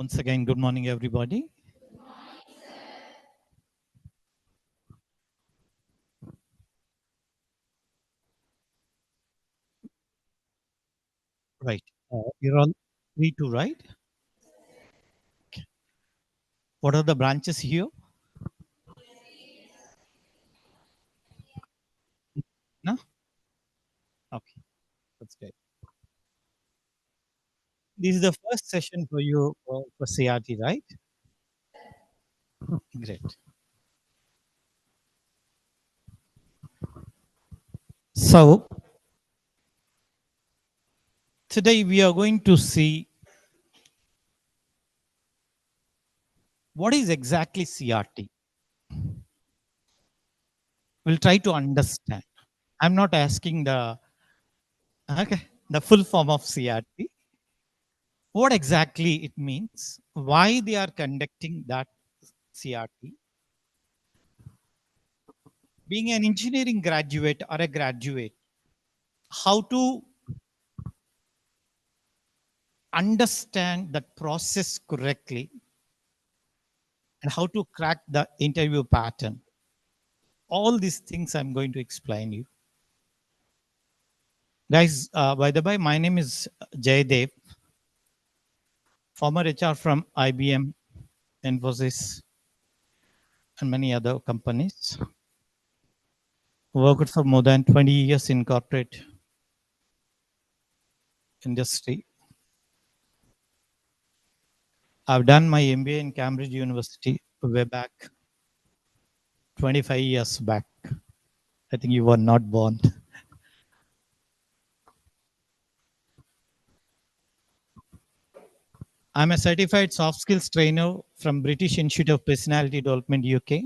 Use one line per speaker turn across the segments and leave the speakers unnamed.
Once again, good morning, everybody. Right. You're all free to write. What are the branches here? No? Okay, that's great. This is the first session for you for CRT, right? Great. So, today we are going to see what is exactly CRT. We'll try to understand. I'm not asking the full form of CRT. What exactly it means, why they are conducting that CRT. Being an engineering graduate or a graduate, how to understand that process correctly and how to crack the interview pattern. All these things I'm going to explain you. Guys, by the way, my name is Jaydev, former HR from IBM, Infosys, and many other companies. Worked for more than 20 years in corporate industry. I've done my MBA in Cambridge University way back, 25 years back. I think you were not born. I'm a certified soft skills trainer from British Institute of Personality Development, UK.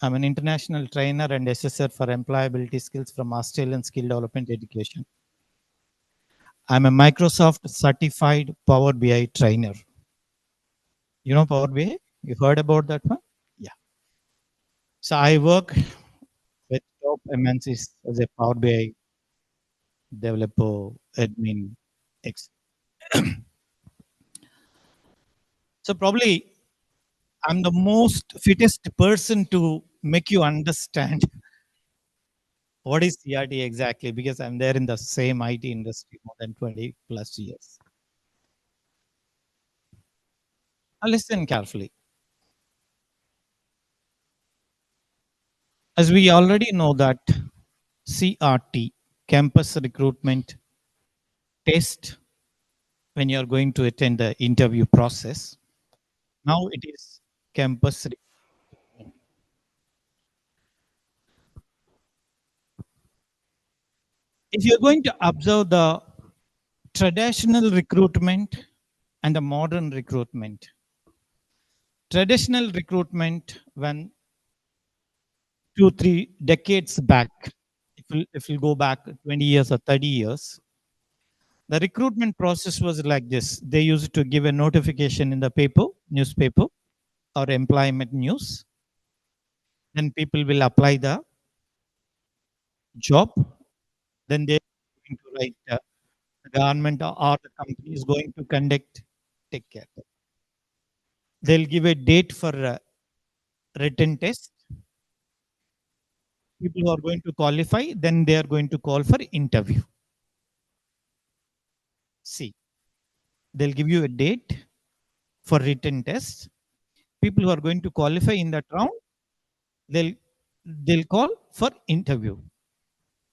I'm an international trainer and assessor for employability skills from Australian Skill Development Education. I'm a Microsoft certified Power BI trainer. You know Power BI? You heard about that one? Yeah. So I work with top MNCs as a Power BI developer, admin, X. So probably I'm the most fittest person to make you understand what is CRT exactly, because I'm there in the same IT industry more than 20 plus years. Now listen carefully. As we already know that CRT, campus recruitment test, when you're going to attend the interview process, now it is campus. If you're going to observe the traditional recruitment and the modern recruitment, traditional recruitment when 2 3 decades back, if you go back 20 years or 30 years, the recruitment process was like this. They used to give a notification in the paper, newspaper, or employment news. Then people will apply the job. Then they're going to write the government or the company is going to conduct, take care. They'll give a date for written test. People who are going to qualify, then they are going to call for interview. See, they'll give you a date for written test. People who are going to qualify in that round, they'll they'll call for interview.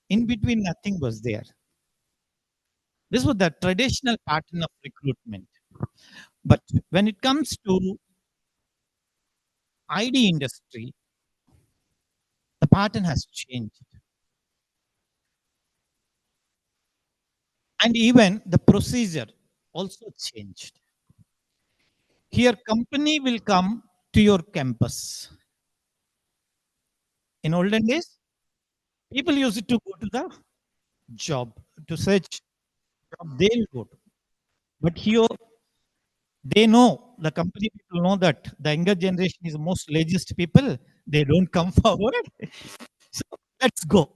In between, nothing was there. This was the traditional pattern of recruitment. But when it comes to ID industry, the pattern has changed. And even the procedure also changed. Here, company will come to your campus. In olden days, people used to go to the job to search job they'll go to. But here, they know, the company people know that the younger generation is most laziest people. They don't come forward. So let's go.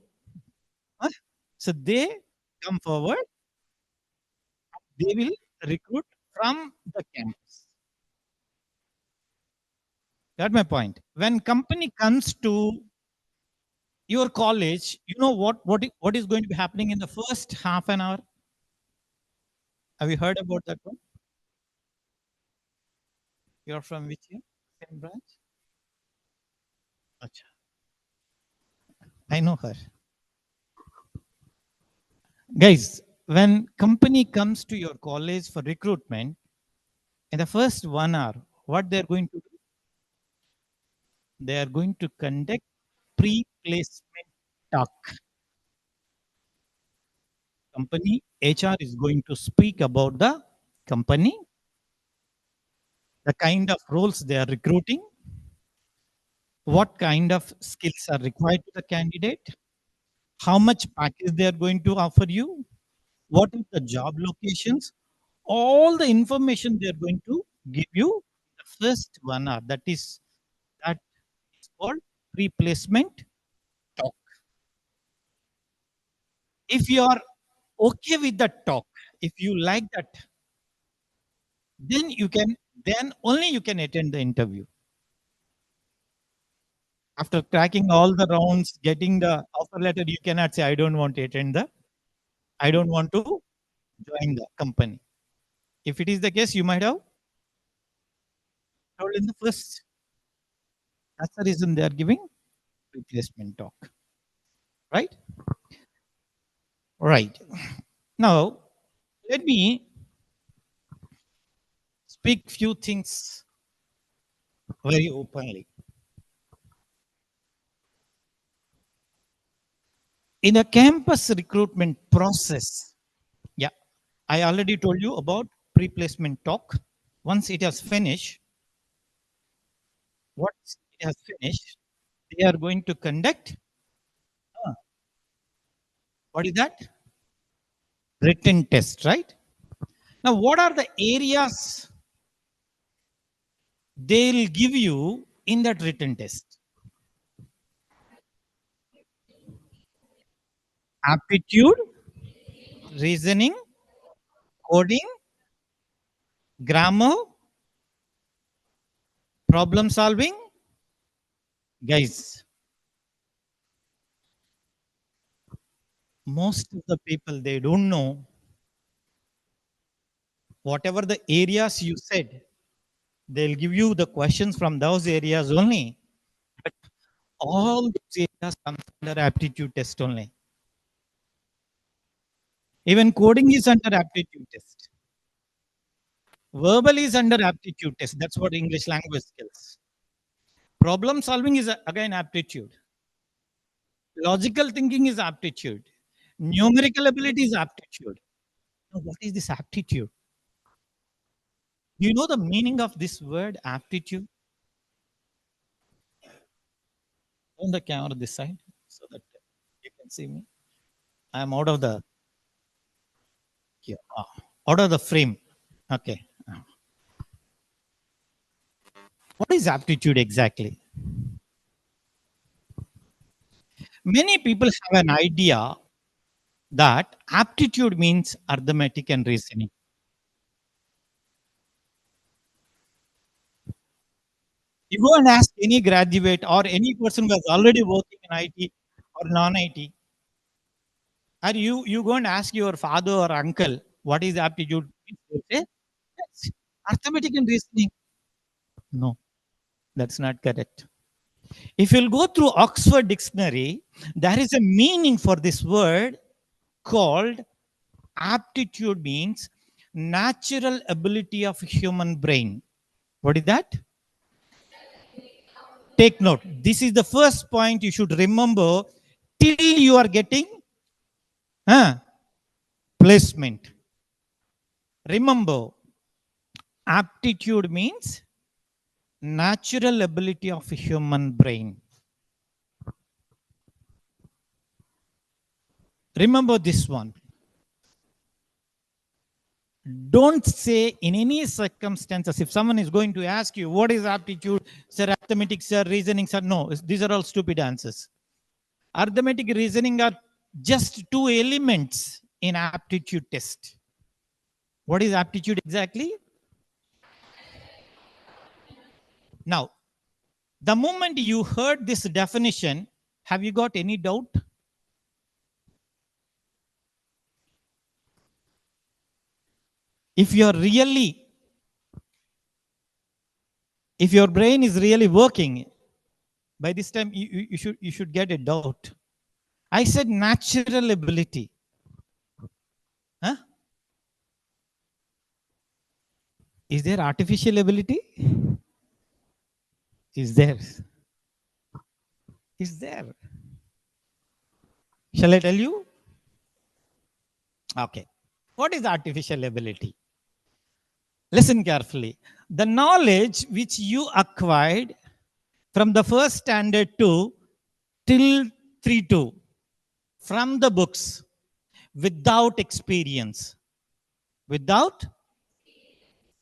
Huh? So they come forward. They will recruit from the campus. Got my point. When company comes to your college, you know what is going to be happening in the first half an hour? Have you heard about that one? You're from which year? Same branch? Acha. I know her. Guys, when company comes to your college for recruitment, in the first 1 hour, what they're going to do? They are going to conduct pre-placement talk. Company HR is going to speak about the company, the kind of roles they are recruiting, what kind of skills are required to the candidate, how much package they are going to offer you, what is the job locations, all the information they are going to give you the first 1 hour. That is called pre-placement talk. If you are okay with that talk, if you like that, then only you can attend the interview. After cracking all the rounds, getting the offer letter, you cannot say, I don't want to attend I don't want to join the company. If it is the case, you might have told in the first. That's the reason they are giving replacement talk. Right? Right. Now, let me speak few things very openly. In a campus recruitment process, yeah, I already told you about pre-placement talk. Once it has finished, once it has finished, they are going to conduct, uh, what is that? Written test, right? Now, what are the areas they'll give you in that written test? Aptitude, reasoning, coding, grammar, problem solving. Guys, most of the people, they don't know whatever the areas you said, they'll give you the questions from those areas only. But all those areas come under aptitude test only. Even coding is under aptitude test. Verbal is under aptitude test. That's what English language skills. Problem solving is again aptitude. Logical thinking is aptitude. Numerical ability is aptitude. Now, what is this aptitude? Do you know the meaning of this word aptitude? On the camera this side so that you can see me. I am out of the here, out of the frame. Okay. What is aptitude exactly? Many people have an idea that aptitude means arithmetic and reasoning. You go and ask any graduate or any person who is already working in IT or non-IT, or you go and ask your father or uncle what is aptitude? They'll say, "Yes, arithmetic and reasoning." No, that's not correct. If you'll go through Oxford Dictionary, there is a meaning for this word called aptitude means natural ability of human brain. What is that? Take note. This is the first point you should remember till you are getting uh, placement. Remember, aptitude means natural ability of human brain. Remember this one. Don't say in any circumstances, if someone is going to ask you, what is aptitude, sir, arithmetic, sir, reasoning, sir? No, these are all stupid answers. Arithmetic, reasoning are just two elements in aptitude test. What is aptitude exactly? Now, The moment you heard this definition, have you got any doubt? If you're really, if your brain is really working, by this time you should get a doubt. I said natural ability. Huh? Is there artificial ability? Is there? Is there? Shall I tell you? Okay. What is artificial ability? Listen carefully. The knowledge which you acquired from the first standard 2 till 3-2 from the books without experience. Without?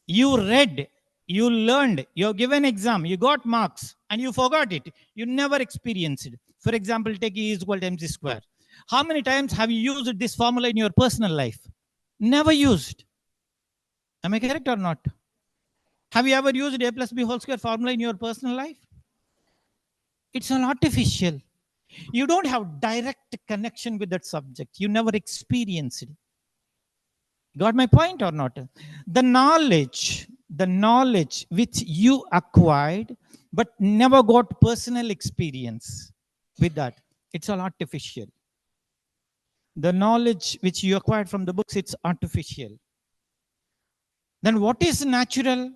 You read, you learned, you given exam, you got marks, and you forgot it. You never experienced it. For example, take E is equal to mc square. How many times have you used this formula in your personal life? Never used. Am I correct or not? Have you ever used a plus b whole square formula in your personal life? It's an artificial. You don't have direct connection with that subject. You never experienced it. Got my point or not? The knowledge which you acquired but never got personal experience with that, it's all artificial. The knowledge which you acquired from the books, it's artificial. Then what is natural?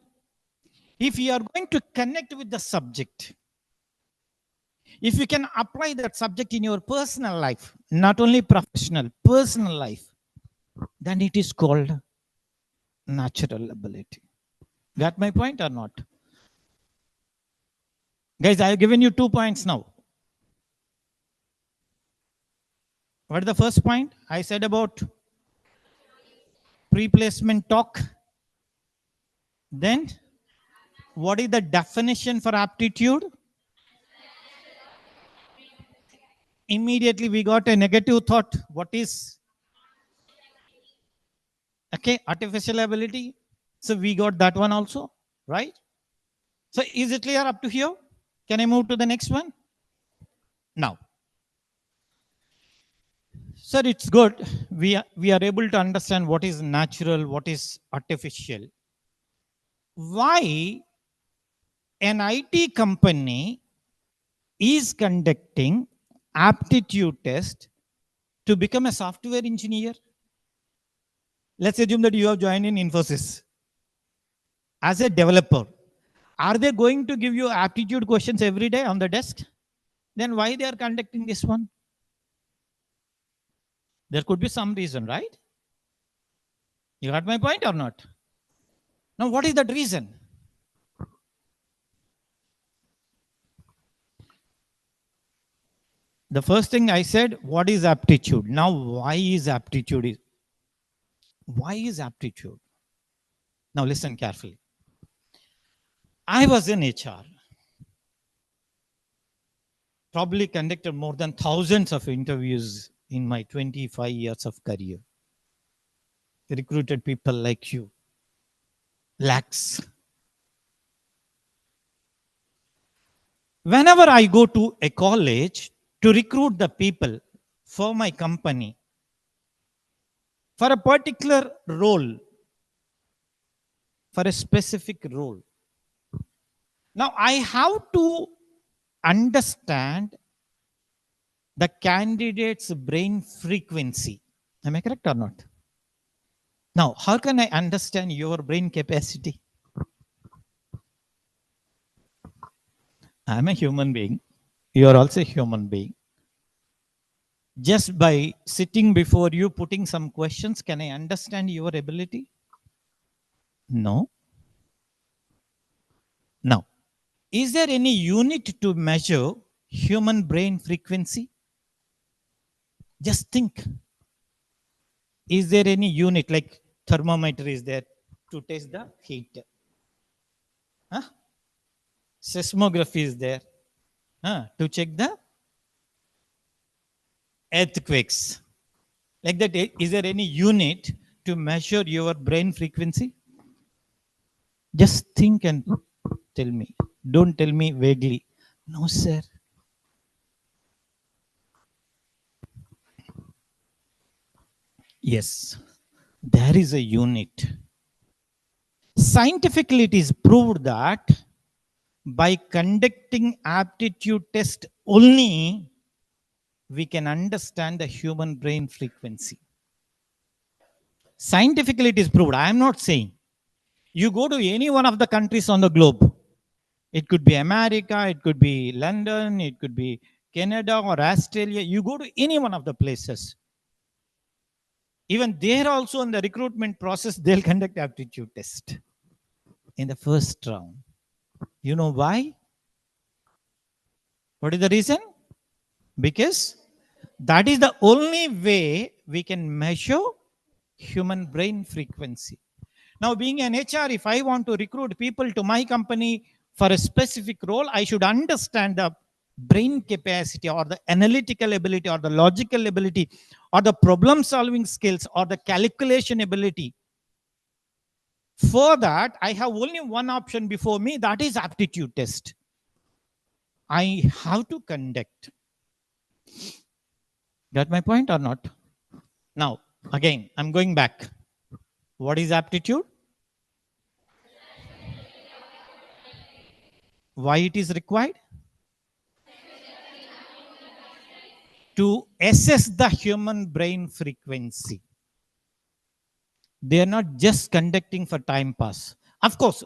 If you are going to connect with the subject, if you can apply that subject in your personal life, not only professional, personal life, then it is called natural ability. Got my point or not? Guys, I have given you 2 points now. What is the first point? I said about pre-placement talk. Then, what is the definition for aptitude? Immediately we got a negative thought. What is? Okay, artificial ability. So we got that one also, right? So is it clear up to here? Can I move to the next one? Now, sir, it's good. We are able to understand what is natural, what is artificial. Why an IT company is conducting aptitude test to become a software engineer? Let's assume that you have joined in Infosys as a developer. Are they going to give you aptitude questions every day on the desk? Then why they are conducting this one? There could be some reason, right? You got my point or not? Now, what is that reason? The first thing I said, what is aptitude? Now, why is aptitude? Why is aptitude? Now, listen carefully. I was in HR. Probably conducted more than thousands of interviews in my 25 years of career. Recruited people like you. Lakhs. Whenever I go to a college to recruit the people for my company, for a particular role, for a specific role, now I have to understand the candidate's brain frequency. Am I correct or not? Now, how can I understand your brain capacity? I'm a human being. You are also a human being. Just by sitting before you, putting some questions, can I understand your ability? No. Now, is there any unit to measure human brain frequency? Just think. Is there any unit like thermometer is there to test the heat? Huh? Seismography is there to check the earthquakes. Like that, is there any unit to measure your brain frequency? Just think and tell me. Don't tell me vaguely. No, sir. Yes, there is a unit. Scientifically, it is proved that by conducting aptitude test only, we can understand the human brain frequency. Scientifically, it is proved. I am not saying. You go to any one of the countries on the globe. It could be America, it could be London, it could be Canada or Australia. You go to any one of the places. Even there also in the recruitment process, they'll conduct aptitude test in the first round. You know why? What is the reason? Because that is the only way we can measure human brain frequency. Now, being an HR, if I want to recruit people to my company for a specific role, I should understand the brain capacity or the analytical ability or the logical ability or the problem solving skills or the calculation ability. For that, I have only one option before me, that is aptitude test. I have to conduct. Got my point or not? Now, again, I'm going back. What is aptitude? Why it is required? To assess the human brain frequency. They are not just conducting for time pass. Of course,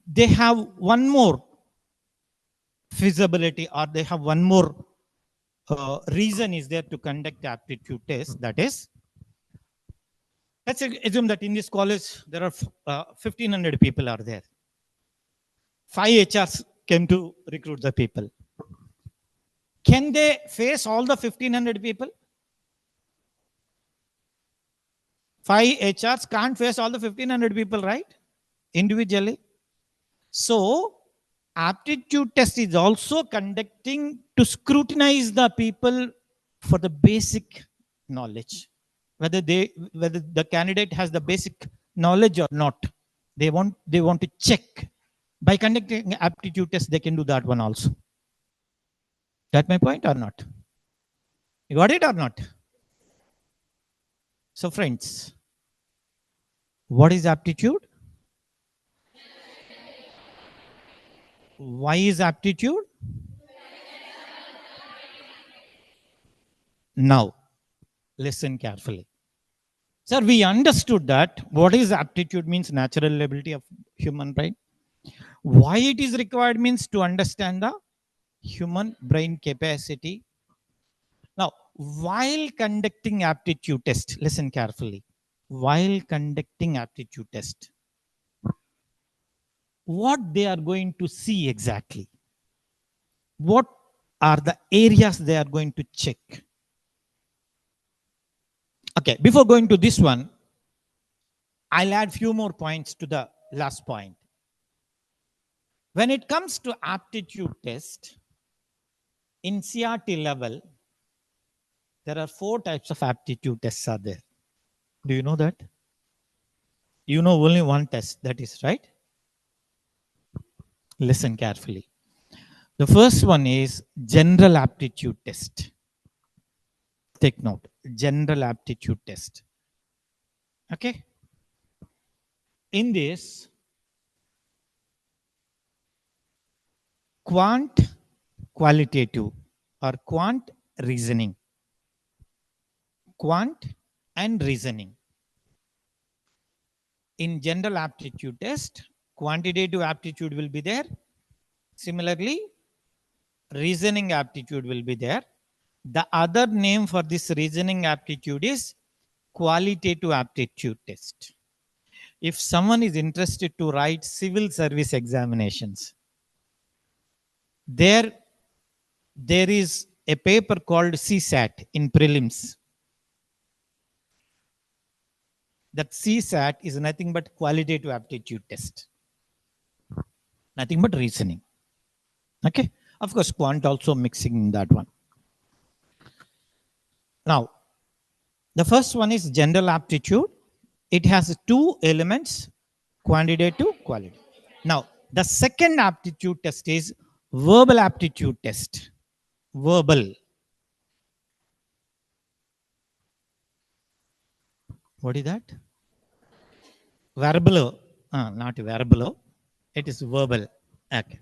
they have one more feasibility or they have one more reason is there to conduct aptitude test. That is, let's assume that in this college there are 1500 people are there. 5 HRs came to recruit the people. Can they face all the 1500 people? 5 HRs can't face all the 1500 people, right? Individually. So, aptitude test is also conducting to scrutinize the people for the basic knowledge. Whether the candidate has the basic knowledge or not. They want to check. By conducting aptitude test, they can do that one also. Got my point or not? You got it or not? So, friends, what is aptitude? Why is aptitude? Now, listen carefully. Sir, we understood that what is aptitude means natural ability of human brain. Why it is required means to understand the human brain capacity. Now, while conducting aptitude test, listen carefully. While conducting aptitude test, what they are going to see exactly? What are the areas they are going to check? Okay, before going to this one, I'll add few more points to the last point. When it comes to aptitude test, in CRT level, there are 4 types of aptitude tests are there. Do you know that? You know only one test, that is right. Listen carefully. The first one is general aptitude test. Take note, general aptitude test. Okay. In this, quant qualitative or quant reasoning. Quant and reasoning. In general aptitude test, quantitative aptitude will be there. Similarly, reasoning aptitude will be there. The other name for this reasoning aptitude is qualitative aptitude test. If someone is interested to write civil service examinations, there is a paper called CSAT in prelims. That CSAT is nothing but qualitative aptitude test. Nothing but reasoning. Okay. Of course, quant also mixing in that one. Now, the first one is general aptitude. It has 2 elements, quantitative, qualitative. Now, the second aptitude test is Verbal aptitude test. Verbal. What is that? Verbal. Not verbal. It is verbal. Okay.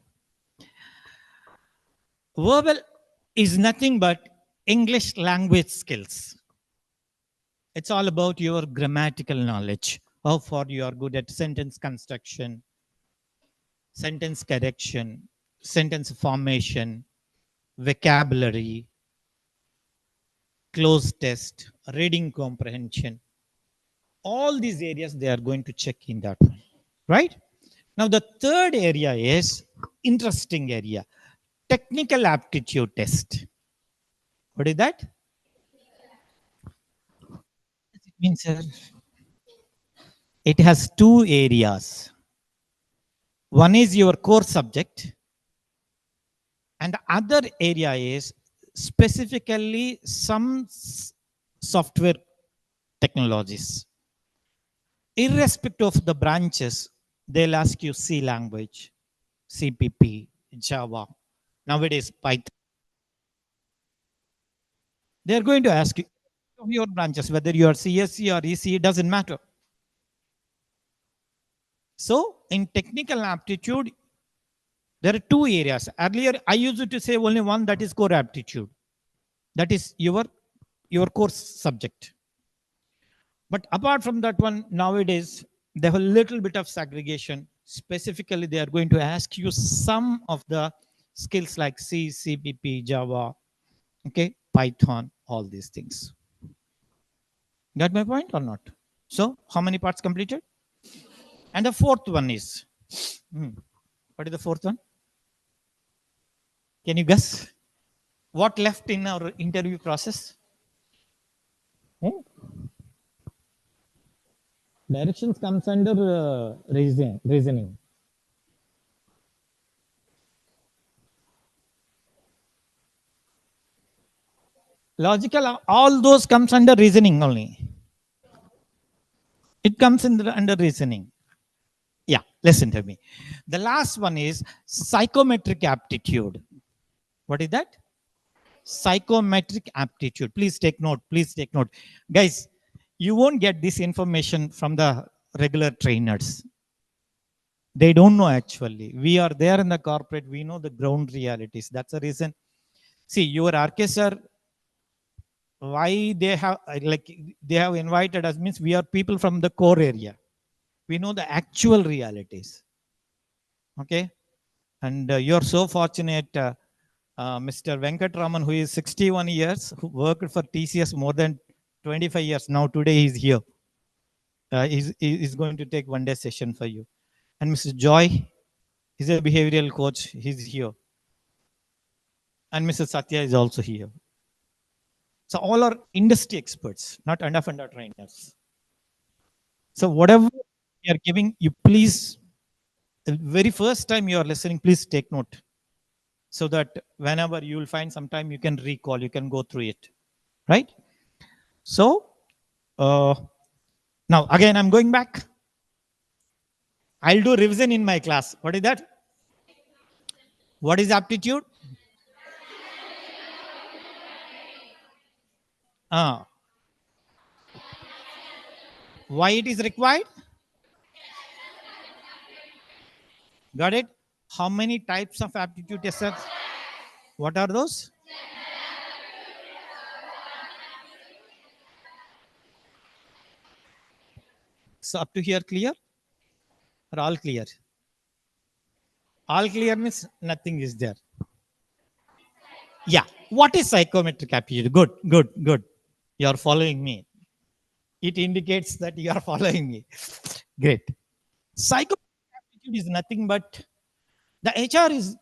Verbal is nothing but English language skills. It's all about your grammatical knowledge. How far you are good at sentence construction, sentence correction, sentence formation, vocabulary, close test, reading comprehension. All these areas they are going to check in that one. Right? Now the third area is interesting area. Technical aptitude test. What is that? It means it has two areas. One is your core subject, and the other area is specifically some software technologies. Irrespective of the branches, they'll ask you C language, CPP, Java, nowadays Python. They're going to ask you of your branches, whether you are CSC or EC, it doesn't matter. So in technical aptitude, there are two areas. Earlier, I used to say only one, that is core aptitude. That is your course subject. But apart from that one, nowadays, they have a little bit of segregation. Specifically, they are going to ask you some of the skills like C, CPP, Java, okay, Python, all these things. Got my point or not? So, how many parts completed? And the fourth one is, what is the fourth one? Can you guess? What left in our interview process? Directions comes under reasoning. Logical, all those comes under reasoning only. It comes under reasoning. Yeah, listen to me. The last one is psychometric aptitude. What is that? Psychometric aptitude. Please take note. Please take note. Guys, you won't get this information from the regular trainers. They don't know actually. We are there in the corporate. We know the ground realities. That's the reason. See, your RK sir, why they have invited us means we are people from the core area. We know the actual realities. Okay. And you're so fortunate, Mr. Venkatraman, who is 61 years, who worked for TCS more than 25 years. Now, today he's here. He's going to take one day session for you. And Mr. Joy, he's a behavioral coach. He's here. And Mr. Satya is also here. So all are industry experts, not under trainers. So whatever you are giving, you please, the very first time you are listening, please take note. So that whenever you will find some time, you can recall, you can go through it. Right? So now again, I'm going back. I'll do revision in my class. What is that? What is aptitude? Why it is required? Got it? How many types of aptitude tests? What are those? So up to here clear? Or all clear? All clear means nothing is there. Yeah. What is psychometric aptitude? Good, good, good. You are following me. It indicates that you are following me. Great. Psychometric aptitude is nothing but the HR is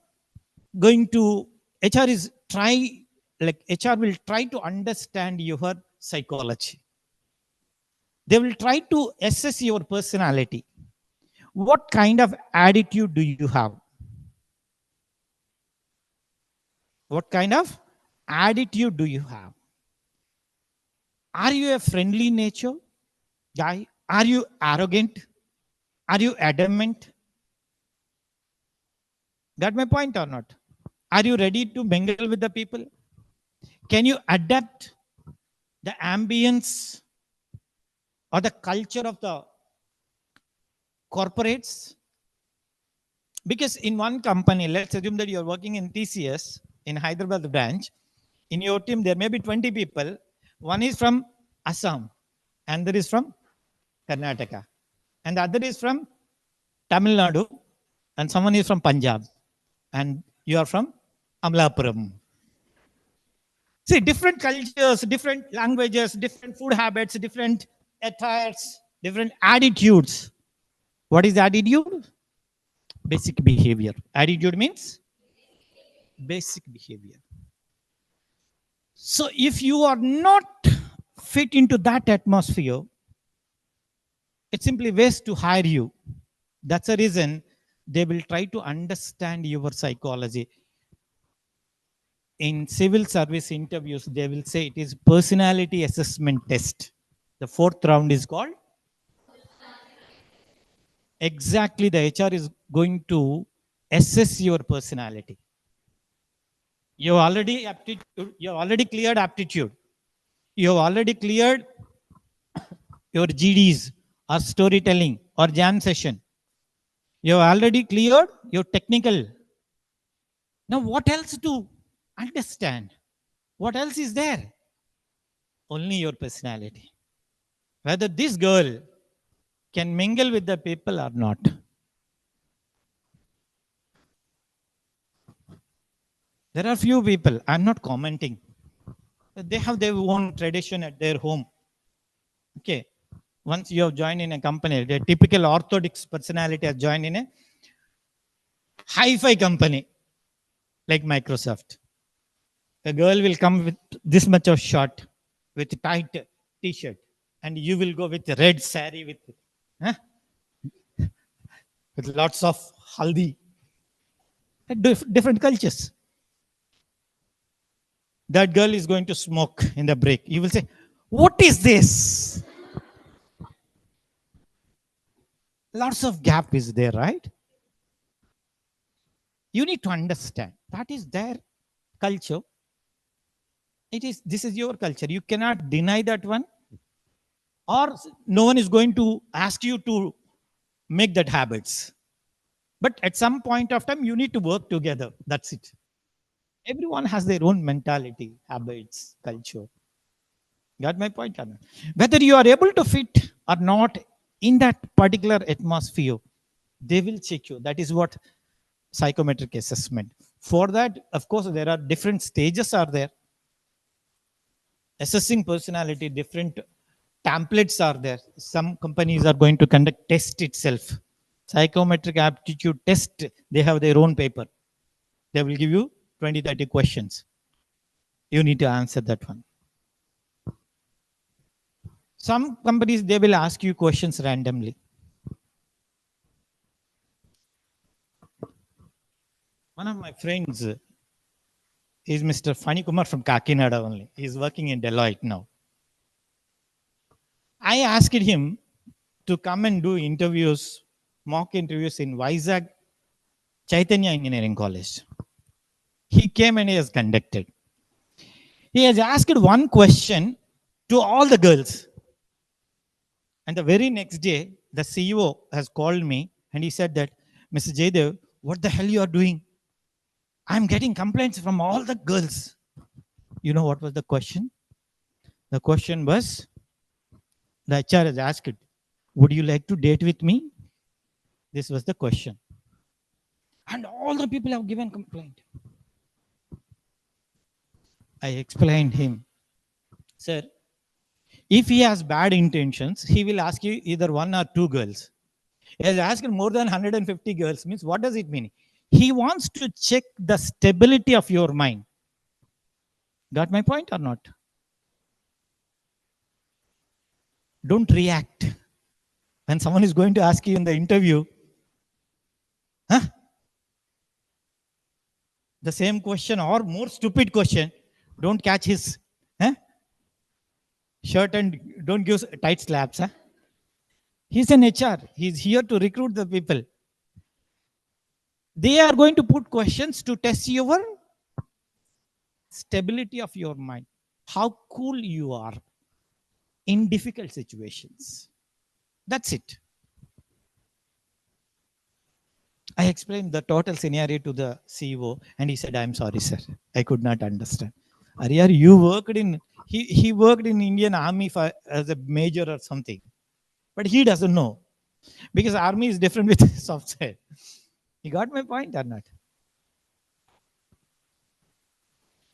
going to, HR is HR will try to understand your psychology. They will try to assess your personality. What kind of attitude do you have? What kind of attitude do you have? Are you a friendly nature guy? Are you arrogant? Are you adamant? Got my point or not? Are you ready to mingle with the people? Can you adapt the ambience or the culture of the corporates? Because in one company, let's assume that you're working in TCS in Hyderabad branch. In your team, there may be 20 people. One is from Assam, and there is from Karnataka, and the other is from Tamil Nadu, and someone is from Punjab, and you are from Amlapuram. See, different cultures, different languages, different food habits, different attires, different attitudes. What is attitude? Basic behavior. Attitude means basic behavior. So if you are not fit into that atmosphere, it simply wastes to hire you. That's the reason they will try to understand your psychology. In civil service interviews, they will say it is personality assessment test. The fourth round is called exactly the HR is going to assess your personality. You already aptitude, you already cleared aptitude. You have already cleared your GDs or storytelling or jam session. You have already cleared your technical. Now, what else to understand? What else is there? Only your personality. Whether this girl can mingle with the people or not. There are few people, I'm not commenting. They have their own tradition at their home. Okay. Once you have joined in a company, the typical orthodox personality has joined in a hi-fi company like Microsoft. A girl will come with this much of short, with tight t-shirt, and you will go with red sari huh, with lots of haldi. Different cultures. That girl is going to smoke in the break. You will say, "What is this?" Lots of gap is there, right? You need to understand that is their culture. It is this is your culture. You cannot deny that one, or no one is going to ask you to make that habits. But at some point of time, you need to work together. That's it. Everyone has their own mentality, habits, culture. Got my point? Anand? Whether you are able to fit or not in that particular atmosphere, they will check you. That is what psychometric assessment. For that, of course, there are different stages are there. Assessing personality, different templates are there. Some companies are going to conduct test itself. Psychometric aptitude test, they have their own paper. They will give you 20, 30 questions. You need to answer that one. Some companies, they will ask you questions randomly. One of my friends is Mr. Fani Kumar from Kakinada only. He's working in Deloitte now. I asked him to come and do interviews, mock interviews in Vizag Chaitanya Engineering College. He came and he has conducted. He has asked one question to all the girls. And the very next day, the CEO has called me and he said that, Mr. Jaydev, what the hell you are doing? I'm getting complaints from all the girls. You know what was the question? The question was, the HR has asked, would you like to date with me? This was the question. And all the people have given complaint. I explained him, sir, if he has bad intentions, he will ask you either one or two girls. He has asked more than 150 girls. Means what does it mean? He wants to check the stability of your mind. Got my point or not? Don't react. When someone is going to ask you in the interview, huh? The same question or more stupid question, don't catch his shirt and don't give tight slaps. Huh? He's an HR. He's here to recruit the people. They are going to put questions to test your stability of your mind, how cool you are in difficult situations. That's it. I explained the total scenario to the CEO and he said, I'm sorry, sir. I could not understand. Ariyar, you worked in, he worked in Indian Army for, as a major or something. But he doesn't know because army is different with software. You got my point or not?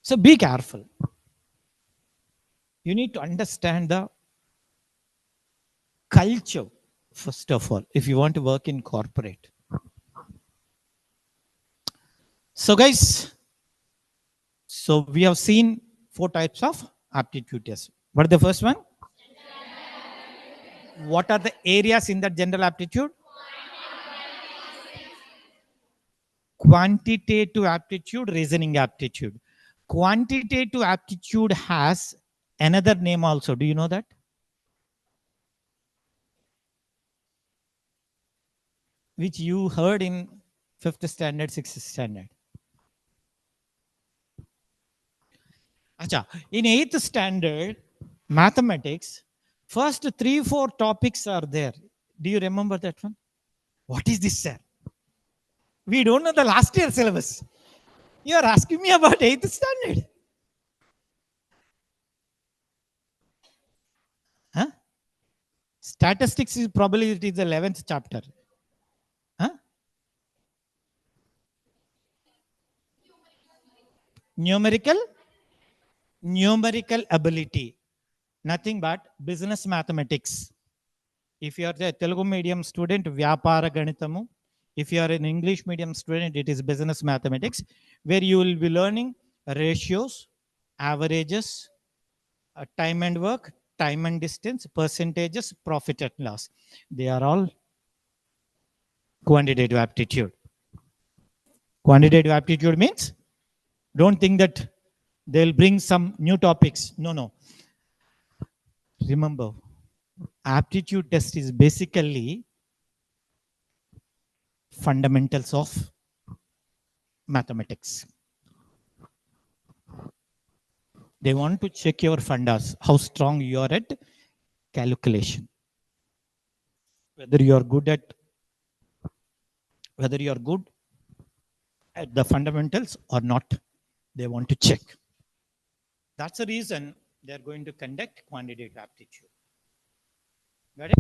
So be careful. You need to understand the culture, first of all, if you want to work in corporate. So guys, so we have seen 4 types of aptitude tests. What is the first one? What are the areas in that general aptitude? Quantitative aptitude, reasoning aptitude. Quantitative aptitude has another name also. Do you know that? Which you heard in 5th standard, 6th standard. Acha, in 8th standard, mathematics, first 3-4 topics are there. Do you remember that one? What is this, sir? We don't know the last year syllabus. You are asking me about 8th standard. Huh? Statistics is probably it is the 11th chapter. Huh? Numerical ability. Nothing but business mathematics. If you are a Telugu medium student, Vyapara Ganitamu. If you are an English medium student, it is business mathematics, where you will be learning ratios, averages, time and work, time and distance, percentages, profit and loss. They are all quantitative aptitude. Quantitative aptitude means don't think that they'll bring some new topics. No, no. Remember, aptitude test is basically fundamentals of mathematics. They want to check your fundas, how strong you are at calculation. Whether you are good at the fundamentals or not, they want to check. That's the reason they're going to conduct quantitative aptitude. Got it?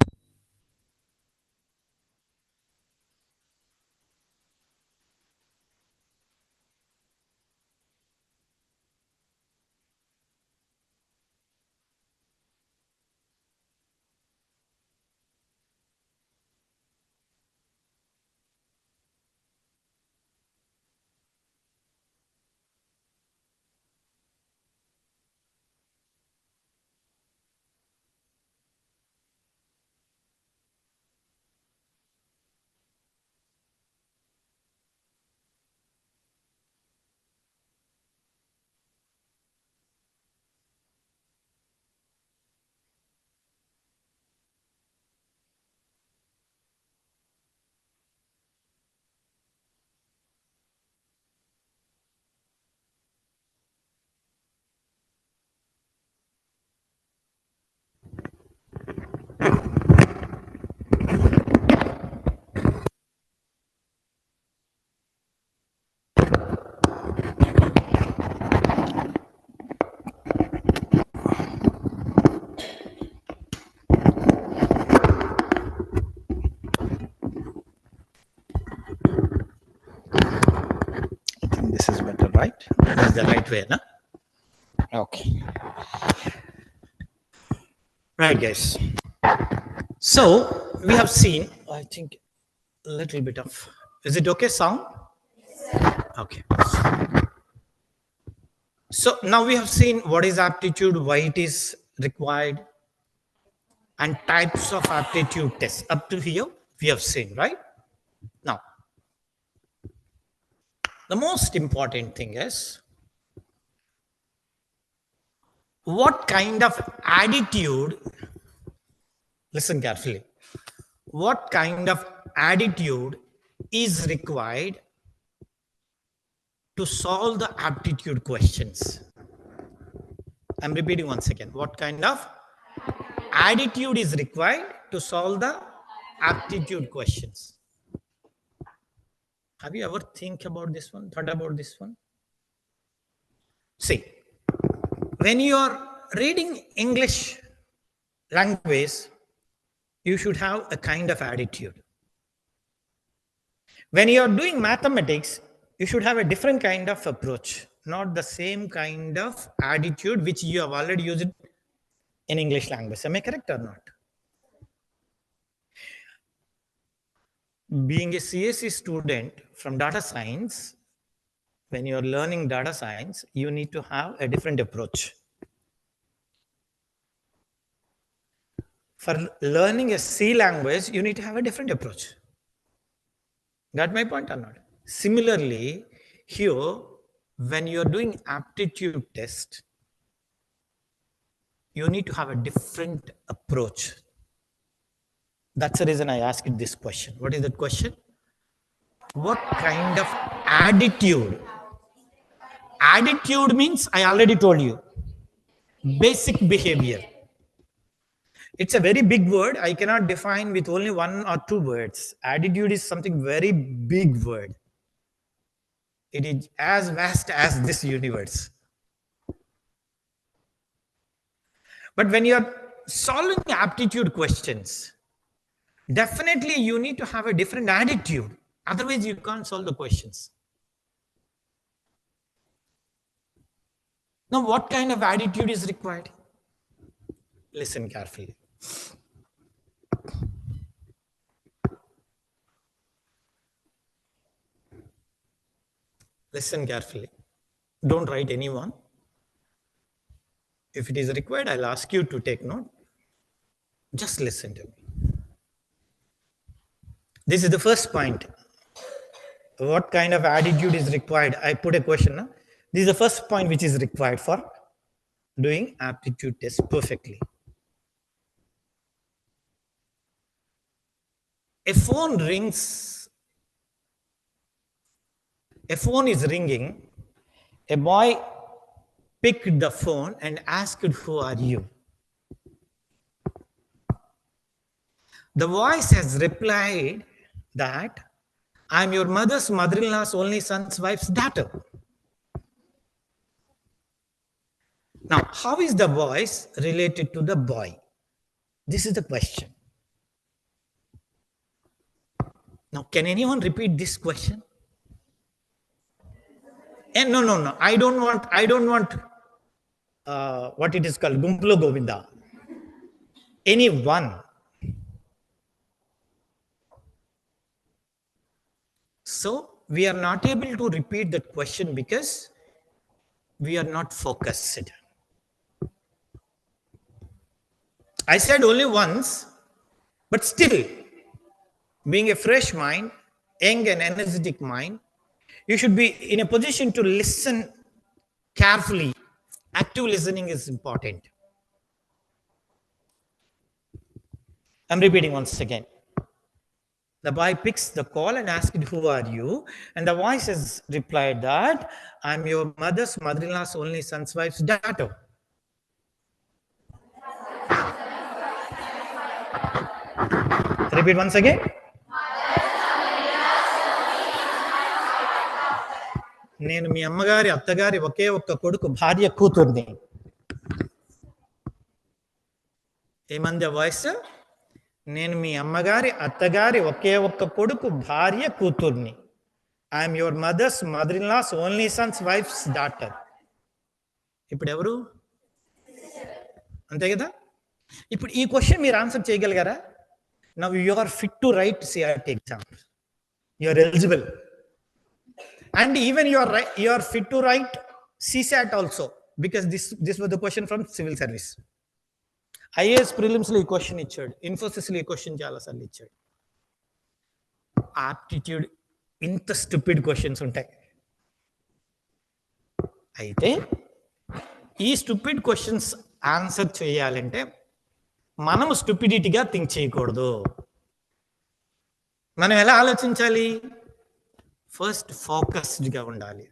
I think this is better, right? This is the right way, no? Okay. Right, guys. So we have seen, I think, a little bit of. Is it okay, sound? Okay. So now we have seen what is aptitude, why it is required, and types of aptitude tests. Up to here, we have seen, right? Now, the most important thing is what kind of attitude, listen carefully, what kind of attitude is required to solve the aptitude questions. I'm repeating once again. What kind of attitude is required to solve the aptitude questions? Have you ever thought about this one? See, when you are reading English language, you should have a kind of attitude. When you are doing mathematics, you should have a different kind of approach, not the same kind of attitude which you have already used in English language. Am I correct or not? Being a CSE student from data science, when you're learning data science, you need to have a different approach. For learning a C language, you need to have a different approach. Got my point or not? Similarly, here, when you're doing aptitude test, you need to have a different approach. That's the reason I asked this question. What is that question? What kind of attitude? Attitude means, I already told you, basic behavior. It's a very big word. I cannot define with only one or two words. Attitude is something very big word. It is as vast as this universe. But when you are solving aptitude questions, definitely you need to have a different attitude. Otherwise, you can't solve the questions. Now, what kind of attitude is required? Listen carefully. Listen carefully. Don't write anyone. If it is required, I'll ask you to take note. Just listen to me. This is the first point. What kind of attitude is required? I put a question. Now. This is the first point which is required for doing aptitude test perfectly. A phone rings. A phone is ringing. A boy picked the phone and asked, "Who are you?" The voice has replied that, "I'm your mother-in-law's only son's wife's daughter." Now, how is the voice related to the boy? This is the question. Now, can anyone repeat this question? And no. I don't want what it is called, Gumplo Govinda. Anyone. So, we are not able to repeat that question because we are not focused. I said only once, but still, being a fresh mind, young and energetic mind, you should be in a position to listen carefully. Active listening is important. I'm repeating once again. The boy picks the call and asks, "Who are you?" And the voice has replied that, "I'm your mother-in-law's only son's wife's daughter." Repeat once again. నేను మీ అమ్మగారి అత్తగారి ఒకే ఒక్క కొడుకు భార్య కూతుర్ని. ఏమంది voice? నేను మీ అమ్మగారి అత్తగారి ఒకే ఒక్క కొడుకు భార్య కూతుర్ని. I'm your mother-in-law's only son's wife's daughter. ఇప్పుడు ఎవరు? అంతే కదా? ఇప్పుడు ఈ క్వశ్చన్ మీరు ఆన్సర్ చేయగలిగారా? Now you are fit to write CRT exam. You are eligible. And even you are fit to write CSAT also, because this was the question from civil service. IAS prelims lo ee question ichchadu, Infosys lo ee question chaala sarlu ichchadu. Aptitude inta stupid questions untayi. Aithe ee stupid questions answer cheyalante మనం స్టూపిడిటీగా think చేయకూడదు. మనం ఎలా ఆలోచించాలి? First ఫోకస్డ్గా ఉండాలి.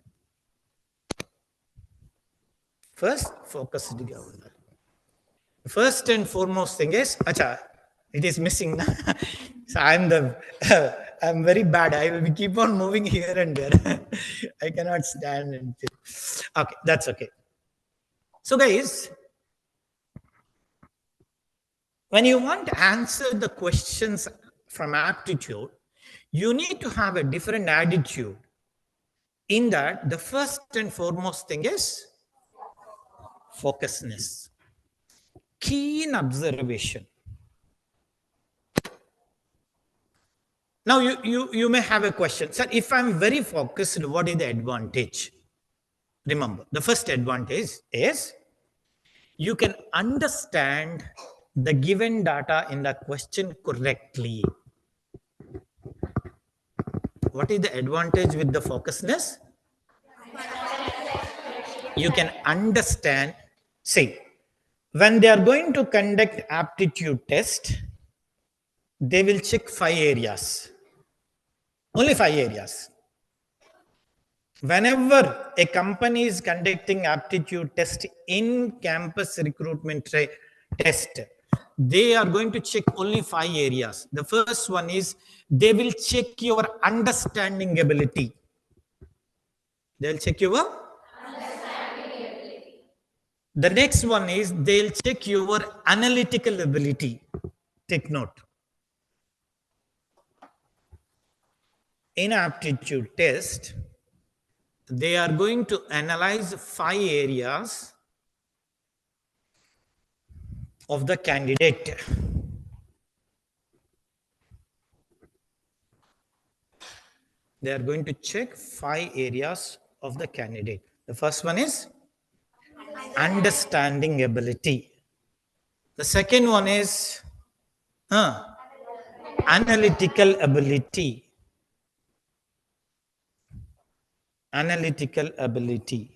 First, focused governor. First and foremost thing is, acha, it is missing. So I'm very bad. I will keep on moving here and there. I cannot stand and okay, that's okay. So guys, when you want to answer the questions from aptitude, you need to have a different attitude. In that, the first and foremost thing is focusness, keen observation. Now, you may have a question. Sir, if I'm very focused, what is the advantage? Remember, the first advantage is you can understand the given data in the question correctly. What is the advantage with the focusedness? You can understand. See, when they are going to conduct aptitude test, they will check 5 areas. Only 5 areas. Whenever a company is conducting aptitude test in campus recruitment test, they are going to check only 5 areas. The first one is they will check your understanding ability. They'll check your understanding ability. The next one is they'll check your analytical ability. Take note. In aptitude test, they are going to analyze 5 areas of the candidate. They are going to check 5 areas of the candidate. The first one is understanding ability. The second one is analytical ability. Analytical ability.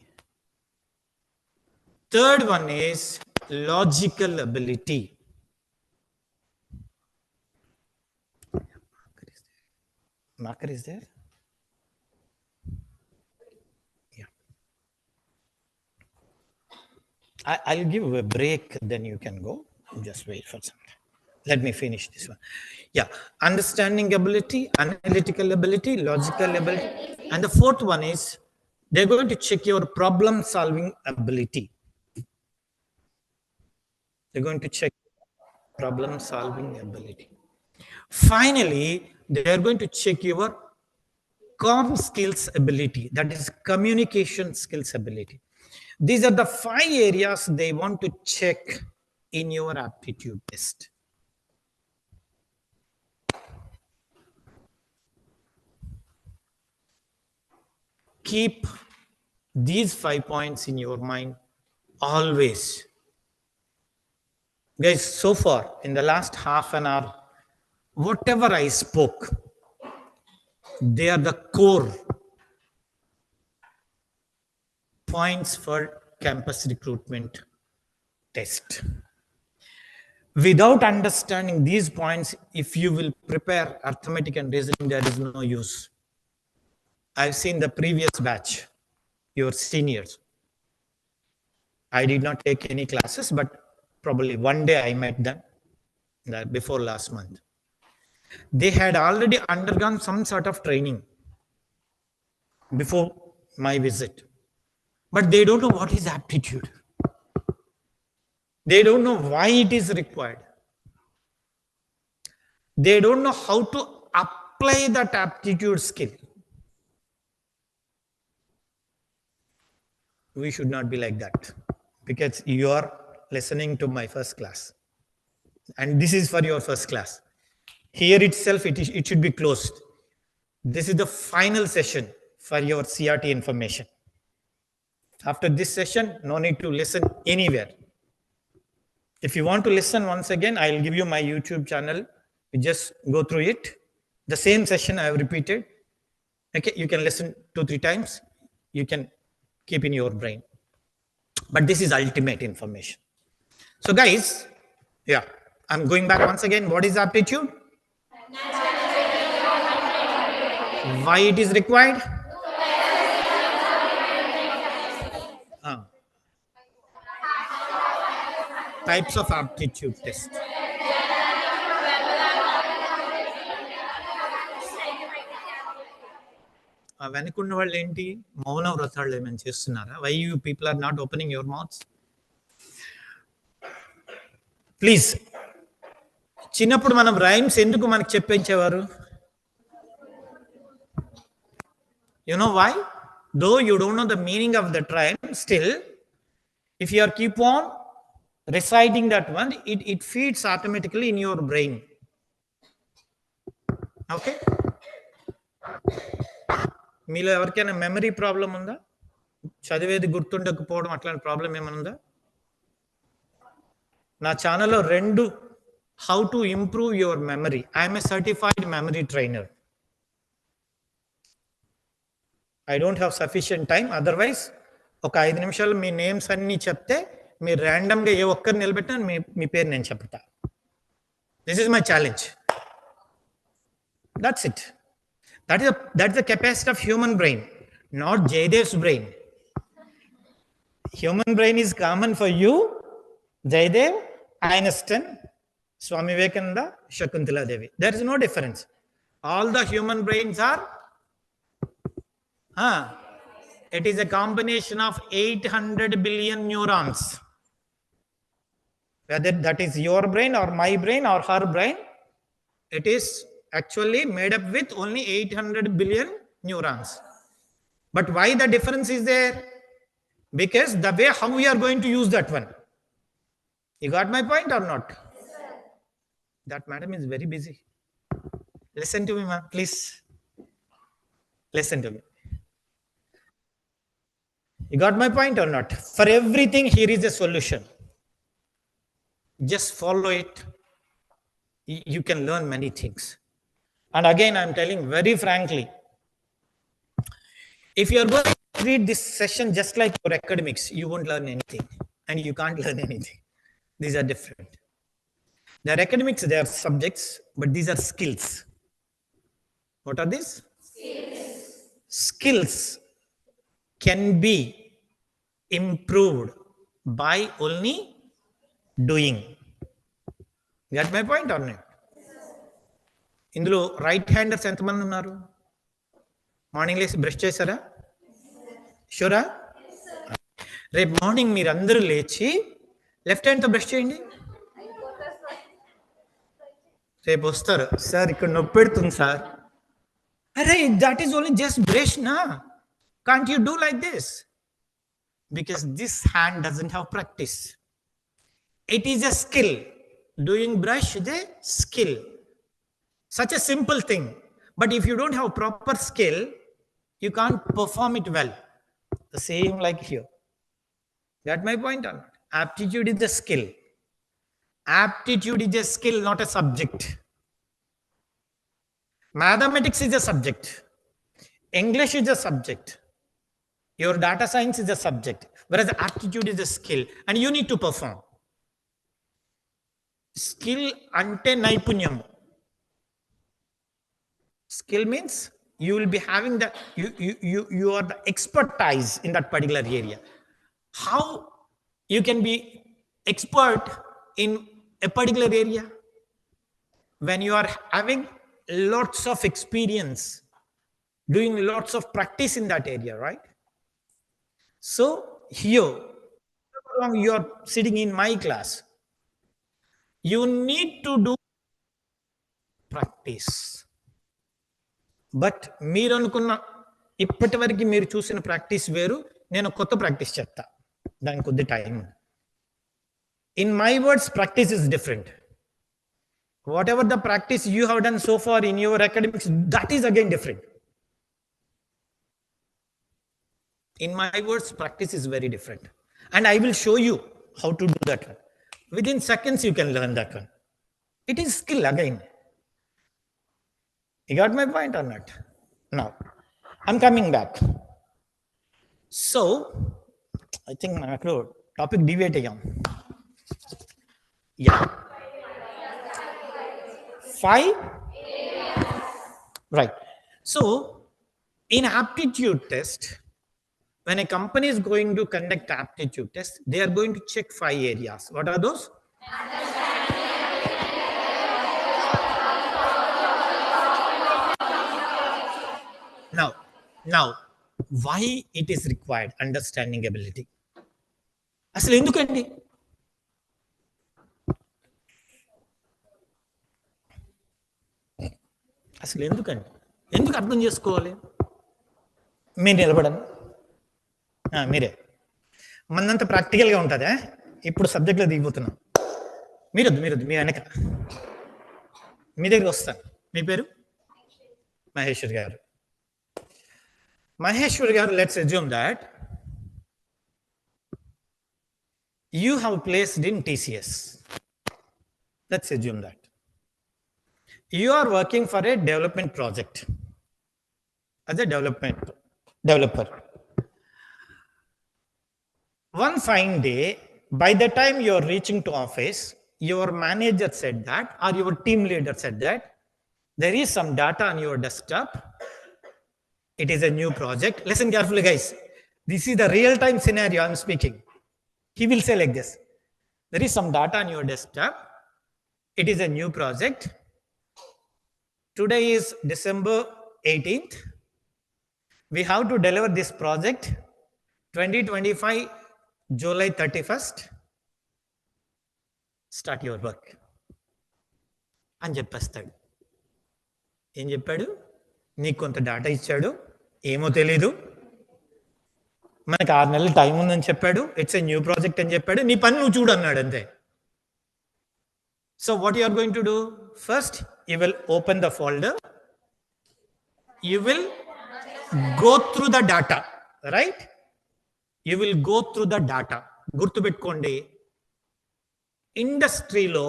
Third one is logical ability. Marker is there? Yeah. I'll give a break, then you can go. Just wait for some time. Let me finish this one. Yeah. Understanding ability, analytical ability, logical ability. And the fourth one is they're going to check your problem solving ability. They're going to check problem solving ability. Finally, they are going to check your com skills ability, that is communication skills ability. These are the 5 areas they want to check in your aptitude test. Keep these 5 points in your mind always. Guys, so far in the last half an hour, whatever I spoke, they are the core points for campus recruitment test. Without understanding these points, if you will prepare arithmetic and reasoning, there is no use. I've seen the previous batch, your seniors. I did not take any classes, but probably one day I met them before last month. They had already undergone some sort of training before my visit, but they don't know what is aptitude. They don't know why it is required. They don't know how to apply that aptitude skill. We should not be like that, because you are listening to my first class. And this is for your first class. Here itself, it should be closed. This is the final session for your CRT information. After this session, no need to listen anywhere. If you want to listen once again, I'll give you my YouTube channel. You just go through it. The same session I have repeated. Okay, you can listen 2-3 times. You can keep in your brain. But this is ultimate information. So guys, yeah, I'm going back once again. What is aptitude? Why it is required? Types of aptitude test. వెనకున్న వాళ్ళు ఏంటి మౌన వ్రతాలు ఏమైనా చేస్తున్నారా? Why you people are not opening your mouths? Please. చిన్నప్పుడు మనం rhymes ఎందుకు మనకు చెప్పించేవారు? You know why? Though you don't know the meaning of that rhyme, still, if you are keep on reciting that one, it feeds automatically in your brain. Okay? మీలో ఎవరికైనా memory problem ఉందా? చదివేది గుర్తుండకపోవడం అట్లాంటి problem ఏమైనా ఉందా? నా ఛానల్లో 2 how to improve your memory. I'm a certified memory trainer. I don't have sufficient time. Otherwise ఒక 5 నిమిషాలు మీ నేమ్స్ అన్నీ చెప్తే మీరు ర్యాండమ్గా ఏ ఒక్కరు నిలబెట్టినా మీ పేరు నేను చెప్తా. This is my challenge. That's it. That's the capacity of human brain, not Jaydev's brain. Human brain is common for you, Jaydev, Einstein, Swami Vivekananda, Shakuntala Devi. There is no difference. All the human brains are, it is a combination of 800 billion neurons. Whether that is your brain or my brain or her brain, it is actually made up with only 800 billion neurons. But why the difference is there? Because the way how we are going to use that one. You got my point or not? Yes, that madam is very busy. Listen to me, ma'am, please. Listen to me. You got my point or not? For everything, here is a solution. Just follow it. You can learn many things. And again, I'm telling very frankly, if you are going to treat this session just like your academics, you won't learn anything. And you can't learn anything. These are different. They are academics, they are subjects, but these are skills. What are these? Skills. Skills can be improved by only doing. Got my point or not? ఇందులో right handers ఎంతమంది ఉన్నారు? Morning లేసి brush చేశారా? షూరా? రేపు morning మీరు అందరూ లేచి left హ్యాండ్తో బ్రష్ చేయండి. రేపు వస్తారు, సార్ ఇక్కడ నొప్పి పెడుతుంది సార్. అరే that is only just brush నా, can't you do like this? Because this hand doesn't have practice. It is a skill. Doing brush is a skill. Such a simple thing. But if you don't have proper skill, you can't perform it well. The same like here. Got my point or not? Aptitude is a skill. Aptitude is a skill, not a subject. Mathematics is a subject. English is a subject. Your data science is a subject. Whereas aptitude is a skill. And you need to perform. Skill ante naipunyam. Skill means you will be having the you are the expertise in that particular area. How you can be expert in a particular area? When you are having lots of experience, doing lots of practice in that area, right? So here you are sitting in my class, you need to do practice. But మీరు అనుకున్న ఇప్పటి వరకు మీరు చూసిన practice వేరు, నేను కొత్త practice చెప్తా, దానికి కొద్ది time. In my words practice is different. Whatever the practice you have done so far in your academics, that is again different. In my words practice is very different. And I will show you how to do that one. Within seconds you can learn that one. It is skill again. You got my point or not? Now, I'm coming back. So, I think my topic deviate again. Yeah. 5? Right. So, in aptitude test, when a company is going to conduct aptitude test, they are going to check 5 areas. What are those?
Now, why it is required understanding ability? అసలు ఎందుకండి? అసలు ఎందుకండి? ఎందుకు అర్థం చేసుకోవాలి? మీరు నిలబడండి, మీరే. మనంతా ప్రాక్టికల్గా ఉంటుందా? ఇప్పుడు సబ్జెక్ట్లో దిగిపోతున్నాం. మీరొద్దు మీ వెనక, మీ దగ్గర వస్తాను. మీ పేరు? మహేశ్వర్ గారు. మహేశ్వర్ గారు, let's assume that you have placed in TCS. Let's assume that you are working for a development project as a developer. One fine day, by the time you are reaching to office, your manager said that, or your team leader said that, there is some data on your desktop. It is a new project. Listen carefully, guys. This is the real-time scenario I'm speaking. He will say like this: there is some data on your desktop. It is a new project. Today is December 18th. We have to deliver this project 2025 July 31st. Start your work. అని చెప్పేస్తాడు. ఏం చెప్పాడు? నీకు కొంత data ఇచ్చాడు, ఏమో తెలీదు, మనకు 6 నెలలు టైం ఉందని చెప్పాడు, ఇట్స్ ఎ న్యూ ప్రాజెక్ట్ అని చెప్పాడు, నీ పని నువ్వు చూడు అన్నాడు, అంతే. So what you are going to do? First you will open the folder, you will go through the data, right? You will go through the data. గుర్తుపెట్టుకోండి, ఇండస్ట్రీలో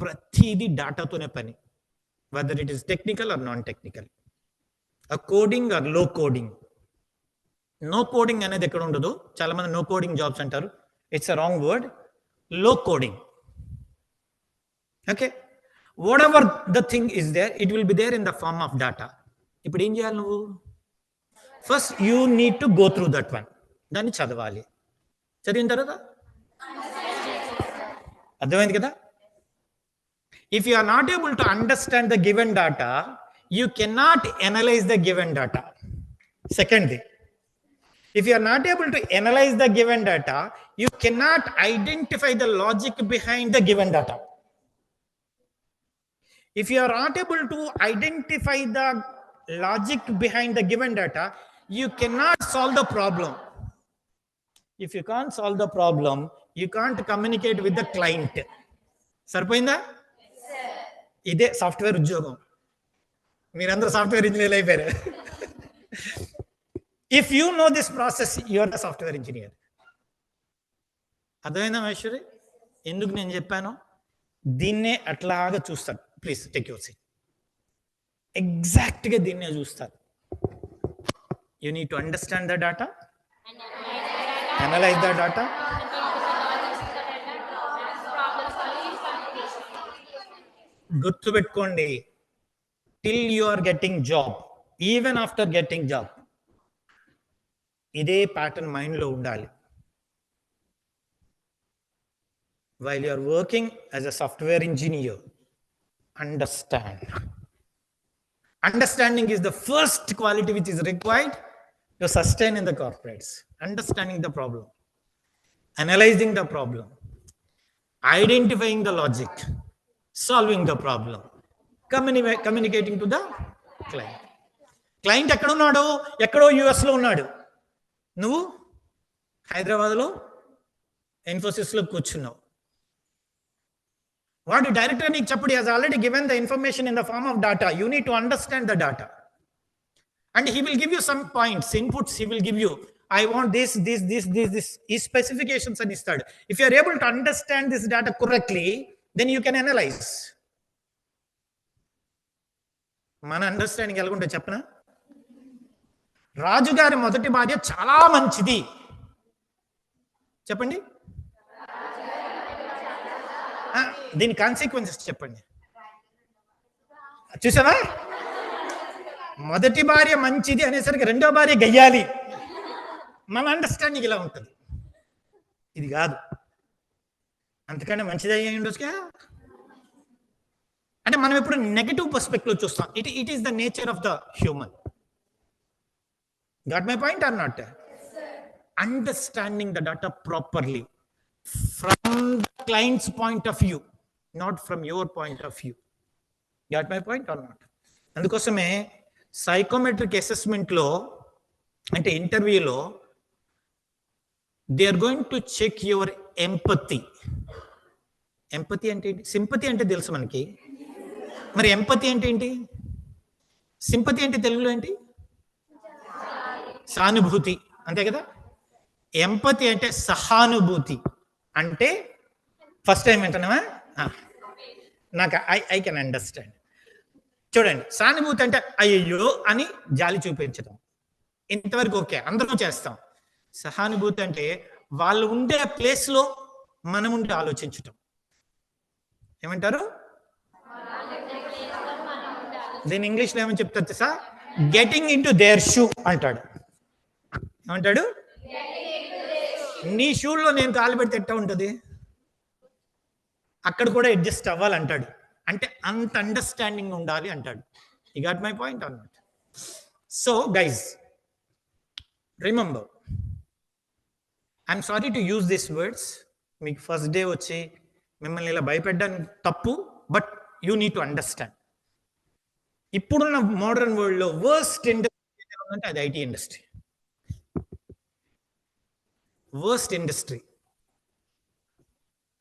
ప్రతిదీ డాటాతోనే పని, whether it is technical or non technical, uh coding or low coding. No coding అనేది ఎక్కడ ఉండదు. చాలా మంది నో కోడింగ్ జాబ్స్ అంటారు. It's a wrong word. Low coding. Okay, whatever the thing is there, it will be there in the form of data. ఇప్పుడు ఏం చేయాలి నువ్వు? First you need to go through that one. దాన్ని చదవాలి. చదివిన తర్వాత అర్థమైంది కదా? If you are not able to understand the given data, you cannot analyse the given data. Second thing, if you are not able to analyze the given data, you cannot identify the logic behind the given data. If you are not able to identify the logic behind the given data, you cannot solve the problem. If you can't solve the problem, you can't communicate with the client. సరిపోయిందా? ఇదే software ఉద్యోగం. మీరందరూ software ఇంజనీర్లు అయిపోయారు. If you know this process, you are the software engineer. అర్థమైందా మహేశ్వరి? ఎందుకు నేను చెప్పాను? దీన్నే అట్లాగా చూస్తారు. Please take your seat. ఎగ్జాక్ట్గా దీన్నే చూస్తారు. You need to understand the data, analyse the data, గుర్తుపెట్టుకోండి, till you are getting job, even after getting job, ఇదే ప్యాటర్న్ మైండ్లో ఉండాలి. While you are working as a software engineer, understand. Understanding is the first quality which is required to sustain in the corporates. Understanding the problem, analyzing the problem, identifying the logic, solving the problem, communicating to the client. Client ఎక్కడున్నాడు? ఎక్కడో యుఎస్లో ఉన్నాడు, నువ్వు హైదరాబాద్లో ఇన్ఫోసిస్లో కూర్చున్నావు. వాడు డైరెక్ట్గా నీకు చెప్పడు. Has already given the information in the form of data. You need to understand the data and he will give you some points, inputs. He will give you, I want this this this this this, ఈ specifications అని ఇస్తాడు. If you are able to understand this data correctly, then you can analyse. మన understanding ఎలాగుంటే చెప్పనా? రాజుగారి మొదటి భార్య చాలా మంచిది, చెప్పండి. దీని కాన్సిక్వెన్సెస్ చెప్పండి. చూసావా? మొదటి భార్య మంచిది అనేసరికి రెండో భార్య గయ్యాలి. మన అండర్స్టాండింగ్ ఇలా ఉంటుంది. ఇది కాదు. అంతకన్నా మంచిది అయ్యి ఉండొచ్చుగా. అంటే మనం ఎప్పుడు నెగటివ్ పర్స్పెక్టివ్ చూస్తాం. It is the nature of the human. Got my point or not? Understanding the data properly from the client's point of view, not from your point of view. Got my point or not? అందుకోసమే psychometric అసెస్మెంట్లో అంటే ఇంటర్వ్యూలో they are going to check your empathy. Empathy అంటే ఏంటి? Sympathy అంటే తెలుసు మనకి. మరి ఎంపతి అంటే ఏంటి? సింపతి అంటే తెలుగులో ఏంటి? సానుభూతి, అంతే కదా. ఎంపతి అంటే సహానుభూతి. అంటే ఫస్ట్ టైం వింటున్నావా? నాకు ఐ కెన్ అండర్స్టాండ్. చూడండి, సానుభూతి అంటే అయ్యో అని జాలి చూపించడం, ఇంతవరకు ఓకే, అందరం చేస్తాం. సహానుభూతి అంటే వాళ్ళు ఉండే ప్లేస్లో మనం ఉండి ఆలోచించటం. ఏమంటారు దీని ఇంగ్లీష్లో? ఏమని చెప్తారు తెలుసా? Getting in to their shoe అంటాడు. ఏమంటాడు? నీ షూల్లో నేను కాలు పెడితే ఎట్టా ఉంటుంది, అక్కడ కూడా అడ్జస్ట్ అవ్వాలంటాడు. అంటే అంత అండర్స్టాండింగ్ ఉండాలి అంటాడు. You got my point or not? So guys, remember, I'm sorry to use this words. మీకు ఫస్ట్ డే వచ్చి మిమ్మల్ని ఇలా భయపెట్టడానికి తప్పు, but you need to understand. ఇప్పుడున్న మోడర్న్ వరల్డ్లో వర్స్ట్ ఇండస్ట్రీ అంటే అది ఐటీ ఇండస్ట్రీ. వర్స్ట్ ఇండస్ట్రీ,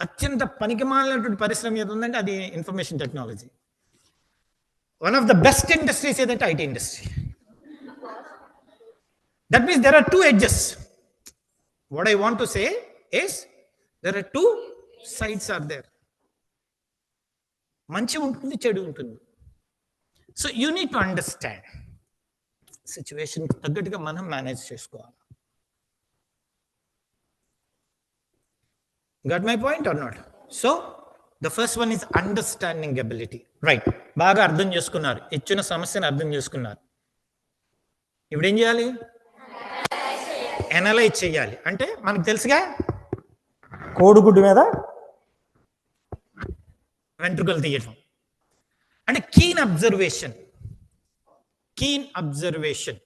అత్యంత పనికిమాలినటువంటి పరిశ్రమ ఏది ఉందంటే అది information technology. One of the best industries ఏదంటే IT industry. That means there are two edges. What I want to say is there are two sides are there. మంచి ఉంటుంది, చెడు ఉంటుంది. So you need to understand. Situation తగ్గట్టుగా మనం manage చేసుకోవాలి. Got my point or not? So the first one is understanding ability. Right, బాగా అర్థం చేసుకున్నారు, ఇచ్చిన సమస్యను అర్థం చేసుకున్నారు. ఇప్పుడు ఏం చేయాలి? అనలైజ్ చేయాలి. అంటే మనకు తెలుసుగా, కోడిగుడ్డు మీద వెంట్రుకలు తీయటం. అంటే keen observation. Keen observation.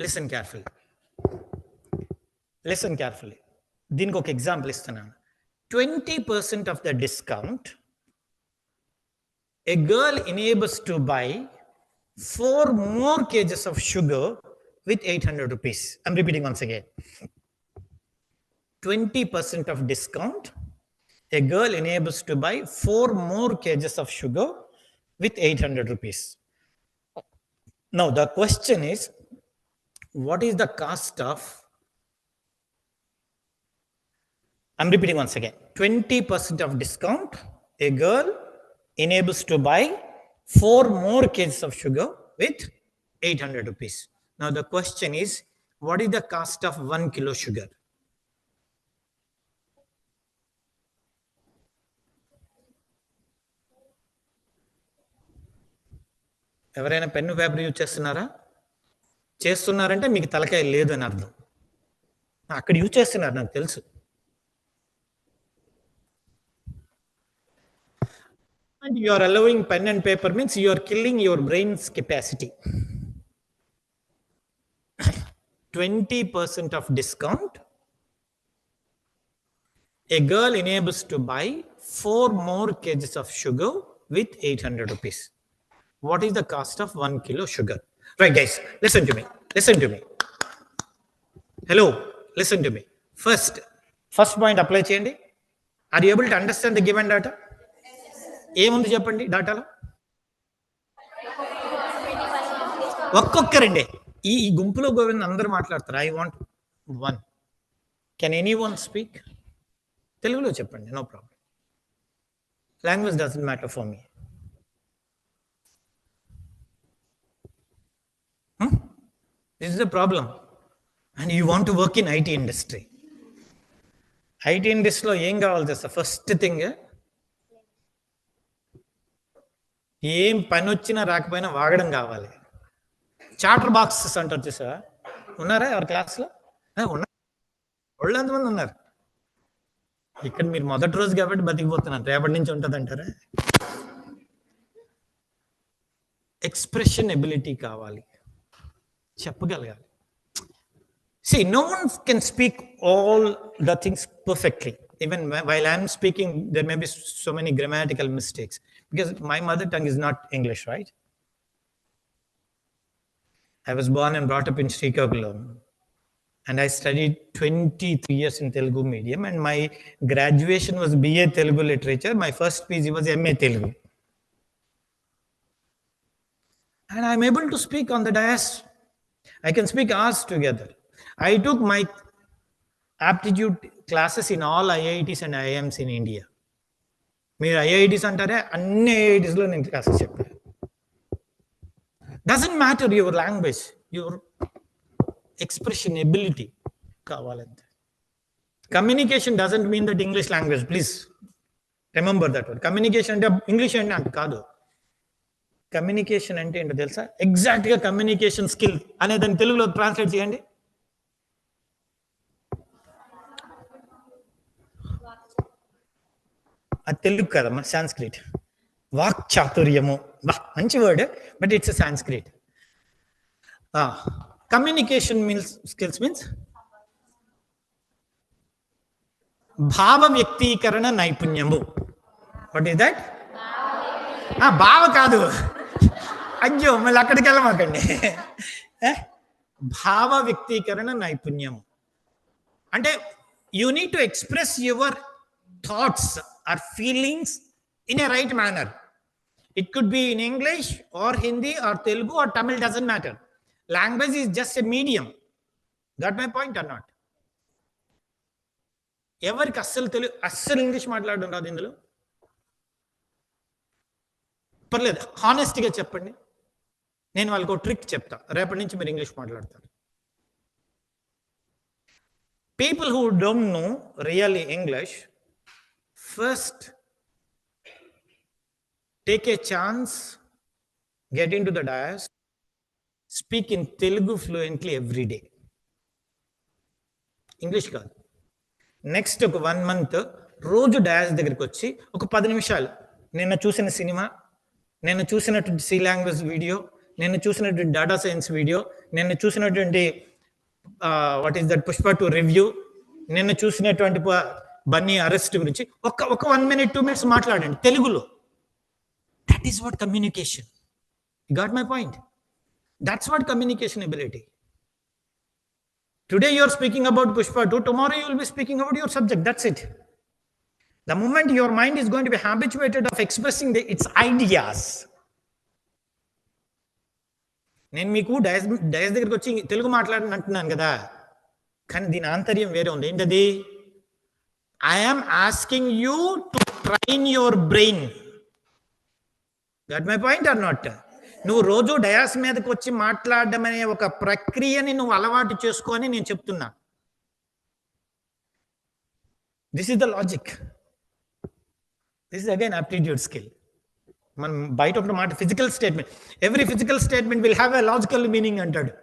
Listen carefully. Listen carefully. దీనికి ఒక ఎగ్జాంపుల్ ఇస్తున్నాను. 20% of the discount, a girl enables to buy 4 more kgs of sugar with 800 rupees. I'm repeating once again. 20% of discount, a girl enables to buy 4 more kgs of sugar with 800 rupees. Now the question is, what is the cost of, I'm repeating once again, 20% of discount, a girl enables to buy 4 more kgs of sugar with 800 rupees. Now the question is, what is the cost of 1 kilo sugar? ఎవరైనా pen paper use చేస్తున్నారా? చేస్తున్నారంటే మీకు తలకాయ లేదు అని అర్థం. అక్కడ use చేస్తున్నారు, నాకు తెలుసు. And you are allowing pen and paper means you are killing your brain's capacity. 20% of discount, a girl enables to buy 4 more kgs of sugar with 800 rupees. What is the cost of 1 kilo sugar? Right guys, listen to me. Listen to me. Hello, listen to me. First point apply cheyandi. Are you able to understand the given data? ఏముంది చెప్పండి డాటాలో? ఒక్కొక్కరండి. ఈ గుంపులో గోవింద్ అందరూ మాట్లాడతారు. I want one. Can anyone speak? తెలుగులో చెప్పండి, no problem. Language doesn't matter for me. This is the problem. And you want to work in IT industry. ఐటీ ఇండస్ట్రీలో ఏం కావాలి తెలుసా? ఫస్ట్ థింగ్, ఏం పని వచ్చినా రాకపోయినా వాగడం కావాలి. చాటర్ బాక్సెస్ అంటారు చూసా, ఉన్నారా ఎవరి క్లాస్లో? ఉన్నా. వాళ్ళు ఎంతమంది ఉన్నారు ఇక్కడ? మీరు మొదటి రోజు కాబట్టి బతికిపోతున్నారు, రేపటి నుంచి ఉంటుంది అంటారా? ఎక్స్ప్రెషన్ ఎబిలిటీ కావాలి, చెప్పగలగాలి. See, no one can speak all the things perfectly. Even while I'm speaking, there may be so many grammatical mistakes because my mother tongue is not English, right? I was born and brought up in Srikakulam, and I studied 23 years in Telugu medium, and my graduation was BA Telugu literature. My first PG was MA Telugu. And I'm able to speak on the dais. I can speak hours together. I took my aptitude classes in all IITs and IIMs in India. మీరు IITs అంటారే, అన్ని IITsలో నేను క్లాసెస్ చెప్పాను. Doesn't matter your language, your expression ability కావాలంతే. Communication doesn't mean that English language, please remember that word. Communication అంటే English అంటే అంత కాదు. కమ్యూనికేషన్ అంటే ఏంటో తెలుసా? ఎగ్జాక్ట్గా కమ్యూనికేషన్ స్కిల్ అనే దాన్ని తెలుగులో ట్రాన్స్లేట్ చేయండి. అది తెలుగు కదమ్మా, సాంస్క్రిట్. వాక్ చాతుర్యము, మంచి word, but it's Sanskrit. Communication skills means భావ వ్యక్తీకరణ నైపుణ్యము. What is that? భావ కాదు, అయ్యో మళ్ళీ అక్కడికి వెళ్ళమాకండి. భావ వ్యక్తీకరణ నైపుణ్యము అంటే you need to express your thoughts or feelings in a right manner. It could be in English or Hindi or Telugu or Tamil, doesn't matter. Language is just a medium. Got my point or not? ఎవరికి అస్సలు English మాట్లాడడం రాదు ఇందులో? పర్లేదు, హానెస్ట్గా చెప్పండి. నేను వాళ్ళకి ఒక ట్రిక్ చెప్తా, రేపటి నుంచి మీరు ఇంగ్లీష్ మాట్లాడతారు. People who don't know really English, first take a chance, get into the dais, speak in Telugu fluently every day. English కాదు. నెక్స్ట్ ఒక 1 month రోజు డయాస్ దగ్గరికి వచ్చి ఒక 10 నిమిషాలు నేను చూసిన సినిమా, నేను చూసినటువంటి సి లాంగ్వేజ్ వీడియో, నేను చూసినటువంటి డేటా సైన్స్ వీడియో, నేను చూసినటువంటి what is that Pushpa 2 review, నేను చూసినటువంటి బన్నీ అరెస్ట్ గురించి ఒక 1 minute 2 minutes మాట్లాడండి తెలుగులో. That is what communication. You got my point? That's what communication ability. Today you are speaking about Pushpa 2, tomorrow you will be speaking about your subject. That's it. The moment your mind is going to be habituated of expressing its ideas. నేను మీకు dais దగ్గరికి వచ్చి తెలుగు మాట్లాడని అంటున్నాను కదా, కానీ దీని ఆంతర్యం వేరే ఉంది. ఏంటది? I am asking you to train your brain. Got my point or not? నువ్వు రోజు డయాస్ మీదకి వచ్చి మాట్లాడడం అనే ఒక ప్రక్రియని నువ్వు అలవాటు చేసుకొని నేను చెప్తున్నా. This is the logic. This is again aptitude skill. మనం బయట ఒక మాట physical statement, every physical statement will have a logical meaning అంటాడు.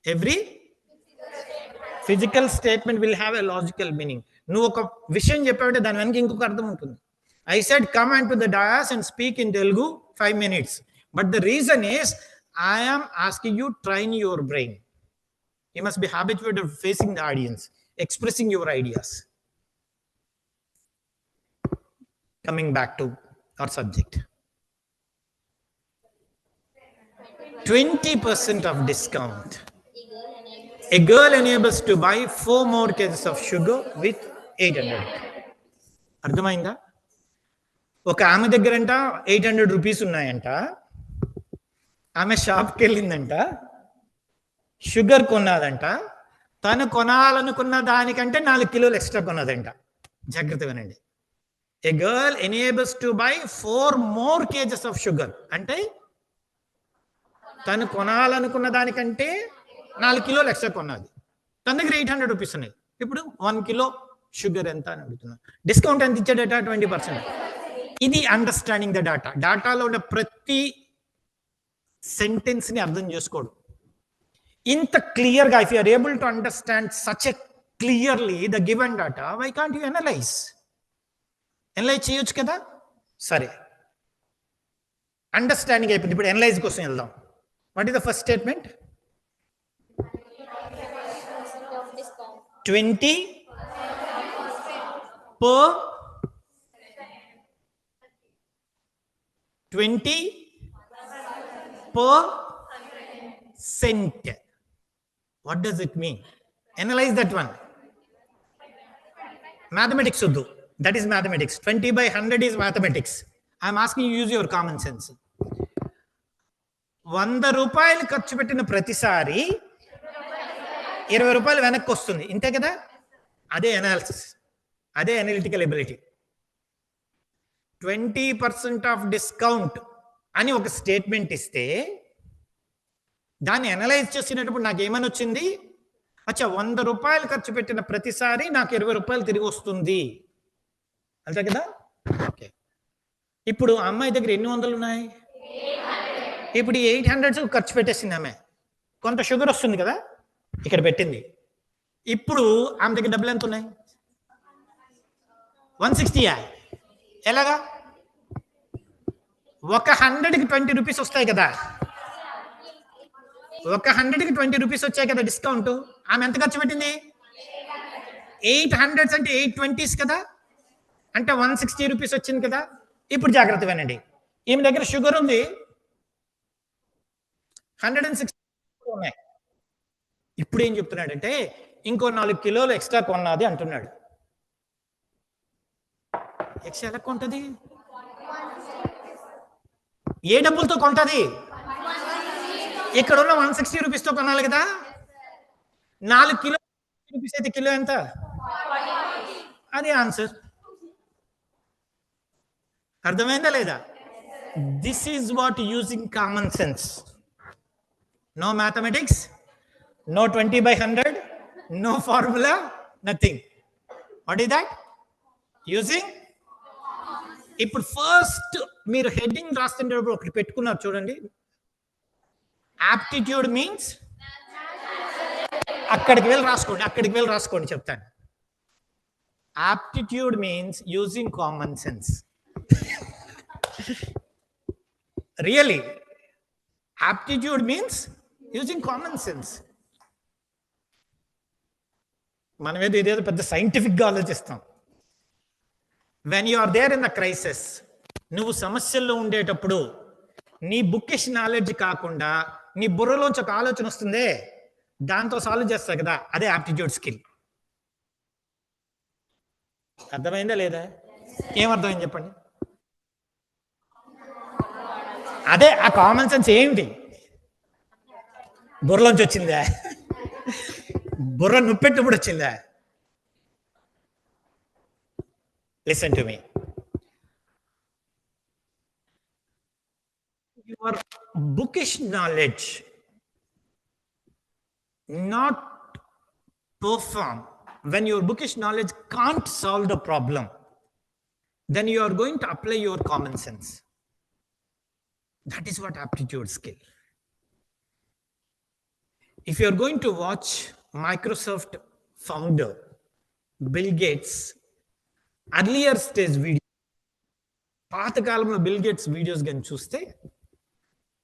Every physical statement will have a logical meaning. నువ్వు ఒక విషయం చెప్పావంటే దాని వెనక ఇంకొక అర్థం ఉంటుంది. I said come and to the dais and speak in Telugu 5 minutes. But the reason is I am asking you train your brain. You must be habituated of facing the audience, expressing your ideas. Coming back to our subject. 20% of discount. A girl enables to buy 4 more cases of sugar with 800. అర్థమైందా? ఒక ఆమె దగ్గరంట 800 rupees ఉన్నాయంట. ఆమె షాప్కి వెళ్ళిందంట, sugar కొన్నదంట. తను కొనాలనుకున్న దానికంటే 4 కిలోలు extra కొన్నదంట. జాగ్రత్త వినండి. A girl enables to buy 4 more kgs of sugar. అంటే తను కొనాలనుకున్న దానికంటే 4 కిలోలు ఎక్స్ట్రా కొన్నది. తన దగ్గర 800 రూపీస్ ఉన్నాయి. ఇప్పుడు 1 కిలో షుగర్ ఎంత అని అడుగుతున్నా. డిస్కౌంట్ ఎంత ఇచ్చాడట? 20%. ఇది అండర్స్టాండింగ్ ద డాటా. డాటాలో ఉన్న ప్రతి సెంటెన్స్ ని అర్థం చేసుకోడు ఇంత క్లియర్గా. If you are able to understand such a clearly the given data, why can't you analyse చేయొచ్చు కదా. సరే, అండర్స్టాండింగ్ అయిపోయింది. ఇప్పుడు అనలైజ్ కోసం వెళ్దాం. What is the first statement? 20 per 20 per cent. What does it mean? Analyze that one. Mathematics uddu. That is mathematics. 20 by 100 is mathematics. I am asking you use your common sense. 100 రూపాయలు ఖర్చు పెట్టిన ప్రతిసారి 20 రూపాయలు వెనక్కి వస్తుంది, ఇంతే కదా. అదే అనాలిసిస్, అదే అనలిటికల్ ఎబిలిటీ. 20% ఆఫ్ డిస్కౌంట్ అని ఒక స్టేట్మెంట్ ఇస్తే దాన్ని అనలైజ్ చేసినప్పుడు నాకు ఏమని వచ్చింది? అచ్చా, 100 రూపాయలు ఖర్చు పెట్టిన ప్రతిసారి నాకు 20 రూపాయలు తిరిగి వస్తుంది, అంతే కదా. ఓకే, ఇప్పుడు అమ్మాయి దగ్గర ఎన్ని వందలు ఉన్నాయి? ఇప్పుడు 800 ఖర్చు పెట్టేసింది ఆమె. కొంత షుగర్ వస్తుంది కదా, ఇక్కడ పెట్టింది. ఇప్పుడు ఆమె దగ్గర డబ్బులు ఎంత ఉన్నాయి? 160. ఎలాగా? ఒక 100కి 20 రూపీస్ వస్తాయి కదా, ఒక 100కి 20 రూపీస్ వచ్చాయి కదా డిస్కౌంట్. ఆమె ఎంత ఖర్చు పెట్టింది? 800 అంటే 820s కదా, అంటే 160 రూపీస్ వచ్చింది కదా. ఇప్పుడు జాగ్రత్త వినండి, ఈమె దగ్గర షుగర్ ఉంది, 160 ఉన్నాయి. ఇప్పుడు ఏం చెప్తున్నాడంటే ఇంకో 4 కిలోలు ఎక్స్ట్రా కొన్నది అంటున్నాడు. ఎక్స్ట్రా ఎలా కొంటది? ఏ డబ్బులతో కొంటది? ఇక్కడ ఉన్న 160 రూపీస్తో కొనాలి కదా. 4 కిలో రూపీస్ అయితే కిలో ఎంత? అదే ఆన్సర్. అర్థమైందా లేదా? This is what using common sense. No mathematics, no 20 by 100, no formula, nothing. What is that? Using. ఇప్పుడు ఫస్ట్ మీరు హెడ్డింగ్ రాస్తుంటప్పుడు ఒకటి పెట్టుకున్నారు చూడండి. యాప్టిట్యూడ్ మీన్స్, అక్కడికి వెళ్ళి రాసుకోండి చెప్తాను. Aptitude means using common sense. Really, aptitude means using common sense. మనం ఇదేదో పెద్ద సైంటిఫిక్గా ఆలోచిస్తాం. When you are there in the crisis, నువ్వు సమస్యల్లో ఉండేటప్పుడు నీ బుక్కిష్ నాలెడ్జ్ కాకుండా నీ బుర్రలోంచి ఒక ఆలోచన వస్తుందే, దాంతో సాల్వ్ చేస్తావు కదా, అదే యాప్టిట్యూడ్ స్కిల్. అర్థమైందా లేదా? ఏమర్థమైంది చెప్పండి. అదే ఆ కామన్ సెన్స్. ఏమిటి? బుర్రలోంచి వచ్చిందా? బుర్ర నొప్పెట్టుప్పుడు వచ్చిందా? Listen to me. Your bookish knowledge not perform, when your bookish knowledge can't solve the problem, then you are going to apply your common sense. That is what aptitude skill. If you are going to watch Microsoft founder Bill Gates earlier stage video, పాత కాలంలో bill gates videos కానీ చూస్తే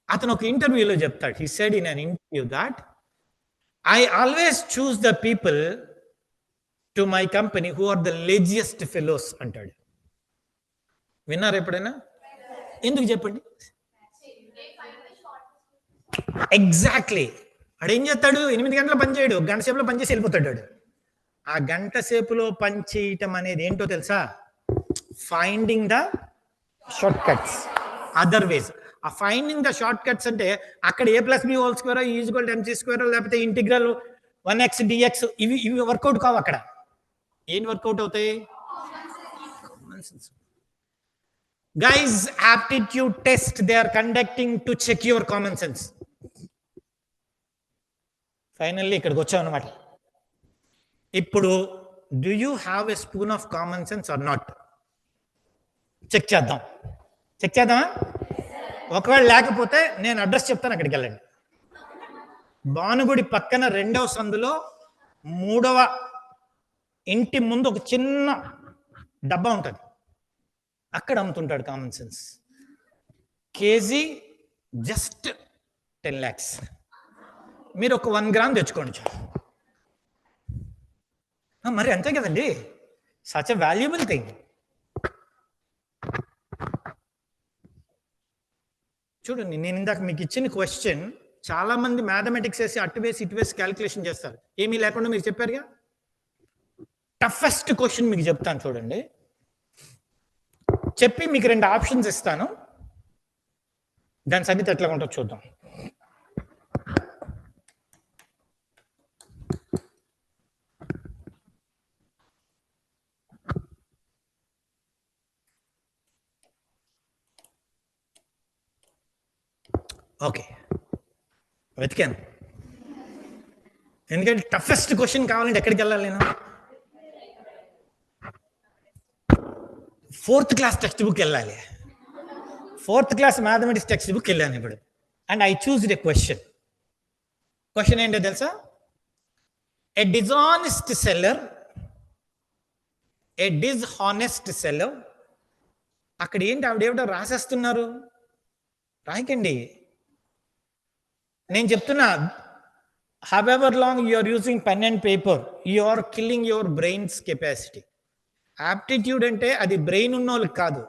అతను ఒక ఇంటర్వ్యూలో చెప్తాడు. he said in an interview that I always choose the people to my company who are the laziest fellows అంటాడు. విన్నారు ఎప్పుడైనా? ఎందుకు చెప్పండి? ఎగ్జాక్ట్లీ. వాడు ఏం చేస్తాడు? 8 గంటలు పని చేయడు, గంట సేపులో పనిచేసి వెళ్ళిపోతాడు. ఆ గంట సేపులో పని చేయటం అనేది ఏంటో తెలుసా? Finding the short cuts, other ways. ఆ ఫైండింగ్ ద షార్ట్ కట్స్ అంటే అక్కడ a+b² ఈజ్వల్ టు mc² లేకపోతే ఇంటిగ్రల్ 1x dx ఇవి వర్కౌట్ కావు. అక్కడ ఏం వర్కౌట్ అవుతాయి? Common sense. Guys, aptitude test they are conducting to check your common sense. Finally ఇక్కడికి వచ్చాం అన్నమాట. ఇప్పుడు do you have a spoon of common sense or not? Check చేద్దామా? ఒకవేళ లేకపోతే నేను అడ్రస్ చెప్తాను, అక్కడికి వెళ్ళండి. భానుగుడి పక్కన 2వ సందులో 3వ ఇంటి ముందు ఒక చిన్న డబ్బా ఉంటుంది, అక్కడ అమ్ముతుంటాడు common sense. KG just 10 lakhs. మీరు ఒక 1 గ్రామ్ తెచ్చుకోండి చాలు. మరి అంతే కదండి, సచ్ ఎ వాల్యుబుల్ థింగ్. చూడండి, నేను ఇందాక మీకు ఇచ్చిన క్వశ్చన్ చాలా మంది మ్యాథమెటిక్స్ వేసి అటు వేసి ఇటు వేసి క్యాలిక్యులేషన్ చేస్తారు, ఏమీ లేకుండా మీరు చెప్పారుగా. టఫెస్ట్ క్వశ్చన్ మీకు చెప్తాను చూడండి, చెప్పి మీకు 2 ఆప్షన్స్ ఇస్తాను, దాని సంగతి ఎట్లా ఉంటుందో చూద్దాం. ఓకే, వెతికాను, ఎందుకంటే టఫెస్ట్ క్వశ్చన్ కావాలంటే ఎక్కడికి వెళ్ళాలి నేను? 4th క్లాస్ టెక్స్ట్ బుక్ వెళ్ళాలి. 4th class mathematics text book వెళ్ళాను ఇప్పుడు. అండ్ ఐ చూస్డ్ ఎ క్వశ్చన్ ఏంటో తెలుసా? ఏ డిజానెస్ట్ సెల్లర్, అక్కడ ఏంటి ఆవిడేమిటో రాసేస్తున్నారు, రాయకండి, నేను చెప్తున్నా. however long you are using pen and paper, you are killing your brain's capacity. Aptitude అంటే అది బ్రెయిన్ ఉన్న వాళ్ళకి కాదు,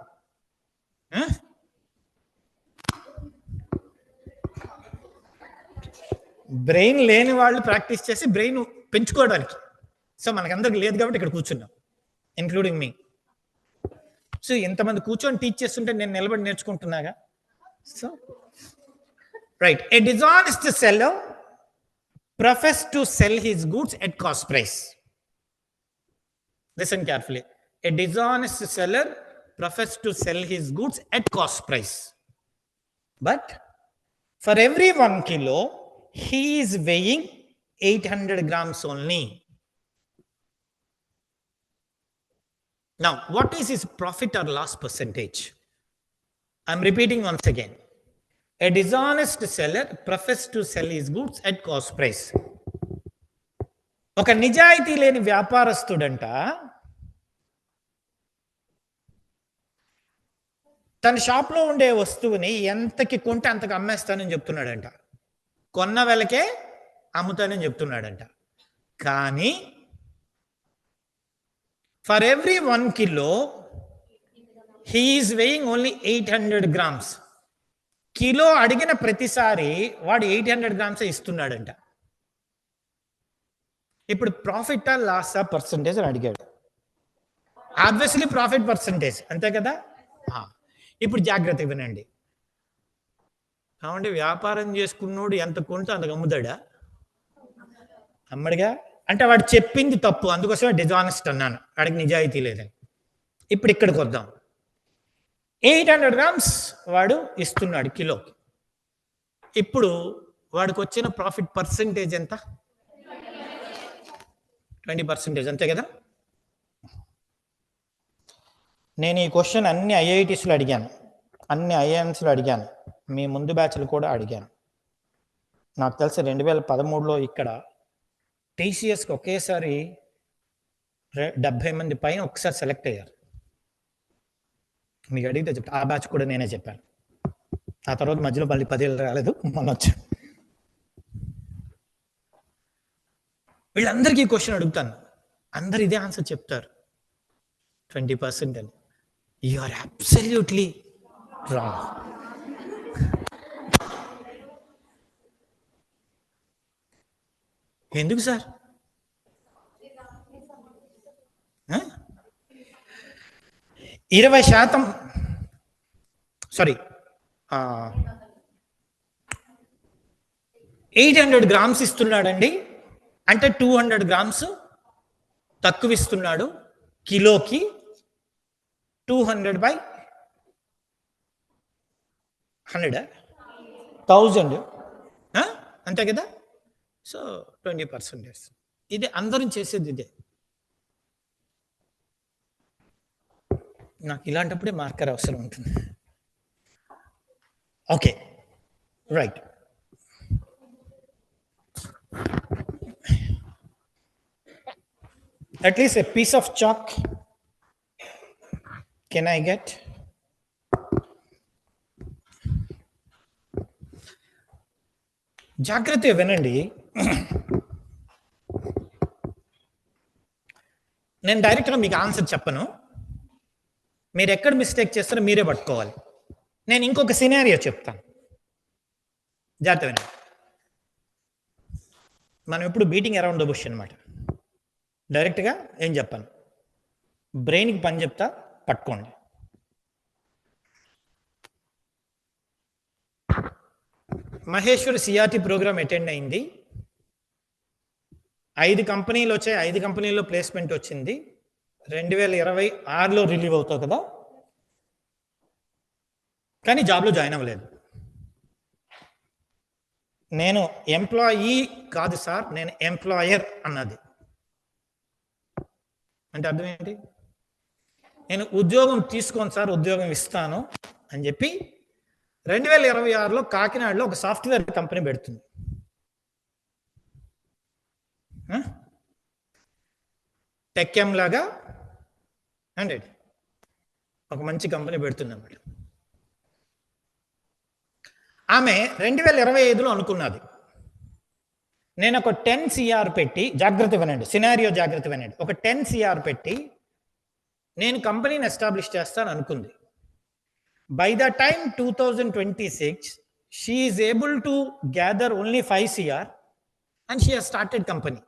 బ్రెయిన్ లేని వాళ్ళు ప్రాక్టీస్ చేసి బ్రెయిన్ పెంచుకోవడానికి. సో మనకందరికి లేదు కాబట్టి ఇక్కడ కూర్చున్నాం, ఇంక్లూడింగ్ మీ. సో ఇంతమంది కూర్చొని టీచ్ చేస్తుంటే నేను నిలబడి నేర్చుకుంటున్నాగా. So right, a dishonest seller profess to sell his goods at cost price. Listen carefully. A dishonest seller profess to sell his goods at cost price, but for every 1 kilo he is weighing 800 grams only. Now what is his profit or loss percentage? I'm repeating once again. A dishonest seller profess to sell his goods at cost price. ఒక నిజాయితీ లేని వ్యాపారస్తుడంట తన షాప్లో ఉండే వస్తువుని ఎంతకి కొంటే అంతకు అమ్మేస్తానని చెప్తున్నాడంట, కొన్న వెలకే అమ్ముతానని చెప్తున్నాడంట. కానీ for every 1 kilo he is weighing only 800 grams. Kilo అడిగిన ప్రతిసారి వాడు 800 grams ఇస్తున్నాడంట. ఇప్పుడు ప్రాఫిటా లాసా పర్సంటేజ్ అని అడిగాడు. ఆబ్వియస్లీ ప్రాఫిట్ పర్సంటేజ్, అంతే కదా. ఇప్పుడు జాగ్రత్త వినండి, కాబట్టి వ్యాపారం చేసుకున్నోడు ఎంత కొంటే అంతకు అమ్ముతాడా? అమ్మడిగా. అంటే వాడు చెప్పింది తప్పు, అందుకోసమే డిజానెస్ట్ అన్నాను, వాడికి నిజాయితీ లేదని. ఇప్పుడు ఇక్కడికి వద్దాం. 800 grams వాడు ఇస్తున్నాడు కిలోకి. ఇప్పుడు వాడికి వచ్చిన ప్రాఫిట్ పర్సంటేజ్ ఎంత? 20%, అంతే కదా. నేను ఈ క్వశ్చన్ అన్ని ఐఐటీస్లో అడిగాను, అన్ని ఐఐఎమ్స్లో అడిగాను, మీ ముందు బ్యాచ్లు కూడా అడిగాను. నాకు తెలిసి 2013లో ఇక్కడ టీసీఎస్కి ఒకేసారి 70 మంది పైన ఒకసారి సెలెక్ట్ అయ్యారు. మీకు అడిగితే చెప్తా, ఆ బ్యాచ్ కూడా నేనే చెప్పాను. ఆ తర్వాత మధ్యలో మళ్ళీ 10 ఏళ్ళు రాలేదు, మొన్న వచ్చాను. వీళ్ళందరికీ క్వశ్చన్ అడుగుతాను, అందరు ఇదే ఆన్సర్ చెప్తారు, 20% అని. You are absolutely wrong. ఎందుకు సార్? 20%, సారీ 800 grams ఇస్తున్నాడండి, అంటే 200 grams తక్కువ ఇస్తున్నాడు కిలోకి. 200/100 అంతే కదా. సో 20%. ఇదే అందరం చేసేది, ఇదే. నాకు ఇలాంటప్పుడే మార్కర్ అవసరం ఉంటుంది. Okay, right. At least a piece of chalk. Can I get? జాగ్రత్తగా వినండి. నేను డైరెక్ట్గా మీకు ఆన్సర్ చెప్పను. మీరు ఎక్కడ మిస్టేక్ చేస్తారో మీరే పట్టుకోవాలి. నేను ఇంకొక సినారియో చెప్తాను, జాగ్రత్త వినండి. మనం ఎప్పుడు బీటింగ్ అరౌండ్ ద బుష్ అనమాట. డైరెక్ట్గా ఏం చెప్పాను, బ్రెయిన్కి పని చెప్తా, పట్టుకోండి. మహేశ్వర్ సిఆర్టీ ప్రోగ్రామ్ అటెండ్ అయింది. 5 కంపెనీలు వచ్చాయి, 5 కంపెనీల్లో ప్లేస్మెంట్ వచ్చింది. 2026లో రిలీవ్ అవుతావు కదా, కానీ జాబ్లో జాయిన్ అవ్వలేదు. నేను ఎంప్లాయీ కాదు సార్, నేను ఎంప్లాయర్ అన్నది. అంటే అర్థం ఏంటి? నేను ఉద్యోగం తీసుకోను సార్, ఉద్యోగం ఇస్తాను అని చెప్పి 2026లో కాకినాడలో ఒక సాఫ్ట్వేర్ కంపెనీ పెడుతుంది. టెక్ఎం లాగా అంటే ఒక మంచి కంపెనీ పెడుతుంది అన్నమాట. ఆమె 2025లో అనుకున్నది, నేను ఒక 10 CR పెట్టి, జాగ్రత్త వినండి, సినారియో జాగ్రత్త వినండి, ఒక 10 CR పెట్టి నేను కంపెనీని ఎస్టాబ్లిష్ చేస్తాను అనుకుంది. By the time 2026, she is able to gather only 5 CR and she has started company.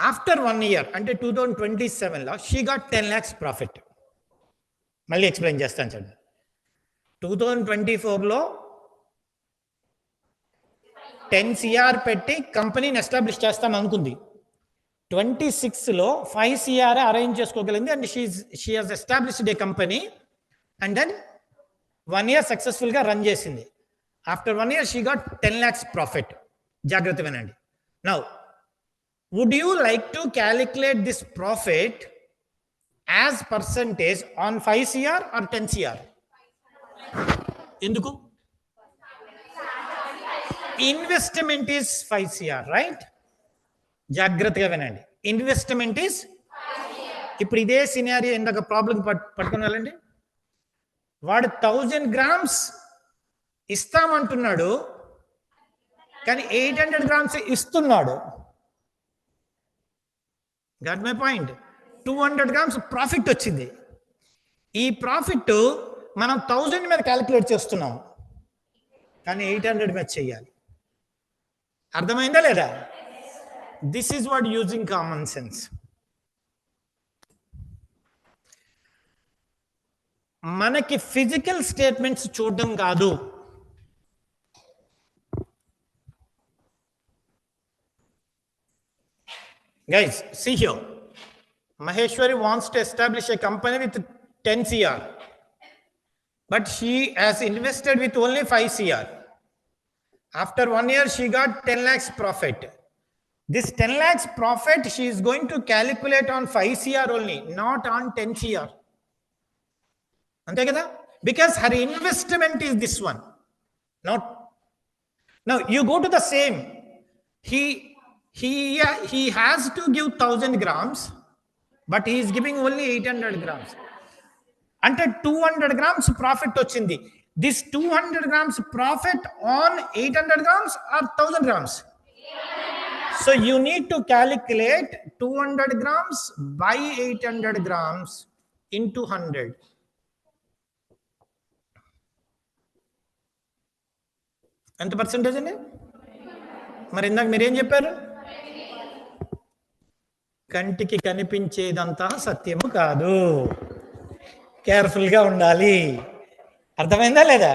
After 1 year, అంటే 2027లో she got 10 lakhs profit. మళ్ళీ ఎక్స్ప్లెయిన్ చేస్తాను చూడండి. 2024లో 10 CR పెట్టి కంపెనీని ఎస్టాబ్లిష్ చేస్తాం అనుకుంది. 26లో 5 CR అరేంజ్ చేసుకోగలిగింది and she has established a company and then 1 year సక్సెస్ఫుల్గా రన్ చేసింది. After 1 year she got 10 lakhs profit. జాగ్రత్త వినండి. Now would you like to calculate this profit as percentage on 5 CR or 10 CR? ఎందుకు? Investment is 5 CR, right? జాగ్రత్తగా వినండి, investment is. ఇప్పుడు ఇదే సినారియో ఇందాక ప్రాబ్లం పట్టుకుని వెళ్ళండి. వాడు 1000 grams ఇస్తామంటున్నాడు, కానీ 800 grams ఇస్తున్నాడు. Gut my point. 200 grams profit వచ్చింది. ఈ ప్రాఫిట్ మనం 1000 మీద క్యాలిక్యులేట్ చేస్తున్నాం, కానీ 800 మీద చెయ్యాలి. అర్థమైందా లేదా? This is what using common sense. మనకి ఫిజికల్ స్టేట్మెంట్స్ చూడడం కాదు, guys, see here. Maheshwari wants to establish a company with 10 CR, but she has invested with only 5 CR. After 1 year, she got 10 lakhs profit. This 10 lakhs profit she is going to calculate on 5 CR only, not on 10 CR. Ante kada? Because her investment is this one. Now you go to the same. He has to give 1000 grams, but he is giving only 800 grams. Ante 200 grams profit ochindi. This 200 grams profit on 800 grams or 1000 grams? So you need to calculate 200 grams by 800 grams into 100. ఎంత percentage అండి? మరి ఇందాక మీరేం చెప్పారు? కంటికి కనిపించేదంతా సత్యము కాదు, కేర్ఫుల్గా ఉండాలి. అర్థమైందా లేదా?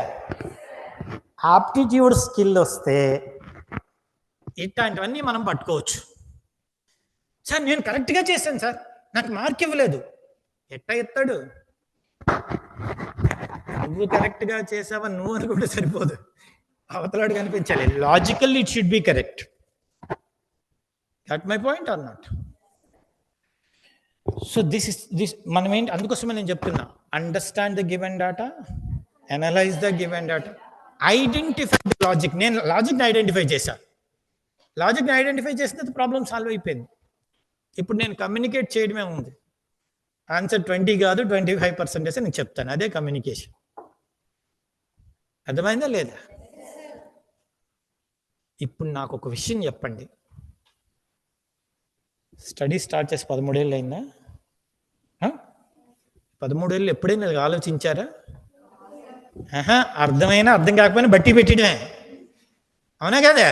ఆప్టిట్యూడ్ స్కిల్ వస్తే ఇట్లాంటివన్నీ మనం పట్టుకోవచ్చు. సార్ నేను కరెక్ట్గా చేశాను సార్, నాకు మార్క్ ఇవ్వలేదు. ఎట్లా ఎత్తాడు? నువ్వు కరెక్ట్గా చేసావా నువ్వు అనుకుంటే సరిపోదు, అవతలాడు కనిపించాలి. Logical it should be correct. Got my point or not? So this మనం ఏంటి, అందుకోసమే నేను చెప్తున్నా, understand the given data, analyse the given data, identify the logic. నేను లాజిక్ని ఐడెంటిఫై చేశాను. లాజిక్ని ఐడెంటిఫై చేసిన ప్రాబ్లం సాల్వ్ అయిపోయింది. ఇప్పుడు నేను కమ్యూనికేట్ చేయడమే ఉంది. ఆన్సర్ 20 కాదు 25% నేను చెప్తాను. అదే కమ్యూనికేషన్. అర్థమైందా లేదా? ఇప్పుడు నాకు ఒక విషయం చెప్పండి. స్టడీ స్టార్ట్ చేసి 13 ఏళ్ళు అయిందా? 13 ఏళ్ళు ఎప్పుడైనా ఆలోచించారా? అర్థమైనా అర్థం కాకపోయినా బట్టి పెట్టడమే. అవునా కదా?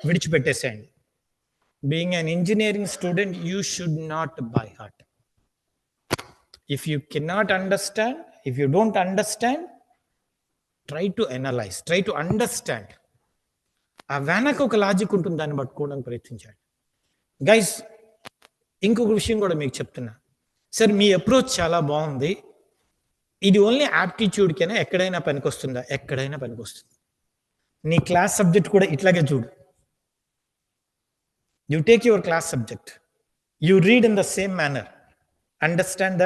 విడిచిపెట్టేసేయండి. Being an engineering student, you should not by heart. If you cannot understand, if you don't understand, try to analyze, try to understand. ఆ వెనక ఒక లాజిక్ ఉంటుంది, దాన్ని పట్టుకోవడానికి ప్రయత్నించండి. గైస్, ఇంకొక విషయం కూడా మీకు చెప్తున్నా. సార్ మీ అప్రోచ్ చాలా బాగుంది, ఇది ఓన్లీ యాప్టిట్యూడ్కైనా ఎక్కడైనా పనికొస్తుందా? ఎక్కడైనా పనికొస్తుంది. నీ క్లాస్ సబ్జెక్ట్ కూడా ఇట్లాగే చూడు. You take your class subject, you read in the same manner, understand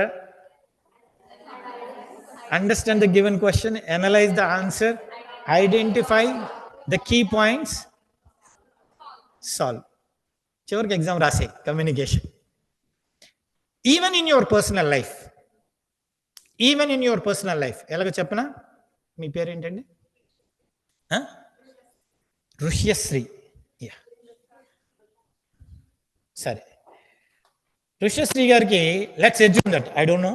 the given question, analyze the answer, identify the key points, solve. చివరికి ఎగ్జామ్ రాసే. Communication. Even in your personal life ఎలాగ చెప్పనా? మీ పేరేంటండి? ఋష్యశ్రీ. సరే, ఋష్యశ్రీ గారికి let's assume that I don't know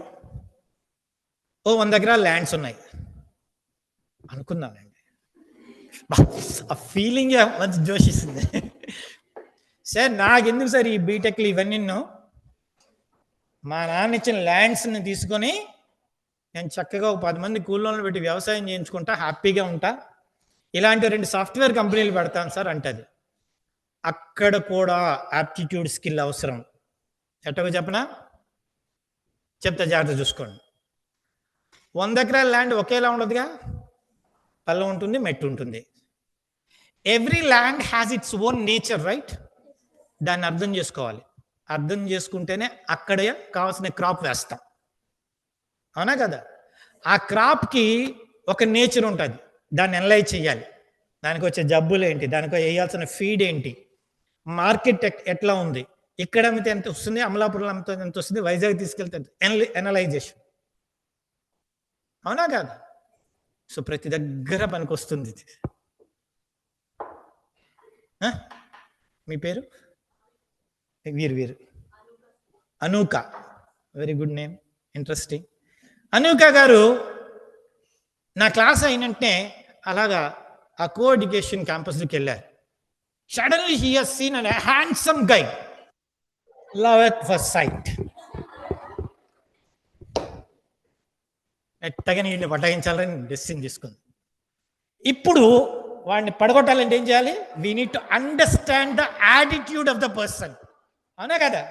100 ఎకరాల lands ఉన్నాయి అనుకుందామండి. ఆ ఫీలింగ్ మంచి జోషిస్తుంది. సార్ నాకెందుకు సార్ ఈ బీటెక్లు ఇవన్నీ? మా నాన్న ఇచ్చిన ల్యాండ్స్ని తీసుకొని నేను చక్కగా 10 మంది కూలోళ్ళు పెట్టి వ్యవసాయం చేయించుకుంటా, హ్యాపీగా ఉంటా, ఇలాంటి 2 సాఫ్ట్వేర్ కంపెనీలు పెడతాను సార్ అంటది. అక్కడ కూడా యాప్టిట్యూడ్ స్కిల్ అవసరం. ఎట్టగా చెప్పనా? చెప్తా, జాగ్రత్త చూసుకోండి. 100 ఎకరాల ల్యాండ్ ఒకేలా ఉండదుగా, పల్లం ఉంటుంది, మెట్టు ఉంటుంది. Every land has its own nature, right? దాన్ని అర్థం చేసుకోవాలి. అర్థం చేసుకుంటేనే అక్కడే కావాల్సిన క్రాప్ వేస్తాం. అవునా కదా? ఆ క్రాప్కి ఒక నేచర్ ఉంటుంది, దాన్ని అనలైజ్ చేయాలి. దానికి వచ్చే జబ్బులు ఏంటి, దానికి వేయాల్సిన ఫీడ్ ఏంటి, మార్కెట్ ఎట్లా ఉంది, ఇక్కడ అమ్మితే ఎంత వస్తుంది, అమలాపురం అమ్మితే ఎంత వస్తుంది, వైజాగ్ తీసుకెళ్తే ఎనలైజేషన్. అవునా కాదు? సో ప్రతి దగ్గర పనికి వస్తుంది. మీ పేరు? వీరు Anuka. Very good name, interesting. Anuka గారు నా క్లాస్ అయినంటే అలాగా ఆ కో ఎడ్యుకేషన్ క్యాంపస్కి వెళ్ళారు. Suddenly he has seen an handsome guy, love at first sight. ఎట్టగా వీళ్ళని పటాయించాలని డెసిషన్ తీసుకుంది. ఇప్పుడు వాడిని పడగొట్టాలంటే ఏం చేయాలి? We need to understand the attitude of the person. అవునా కదా?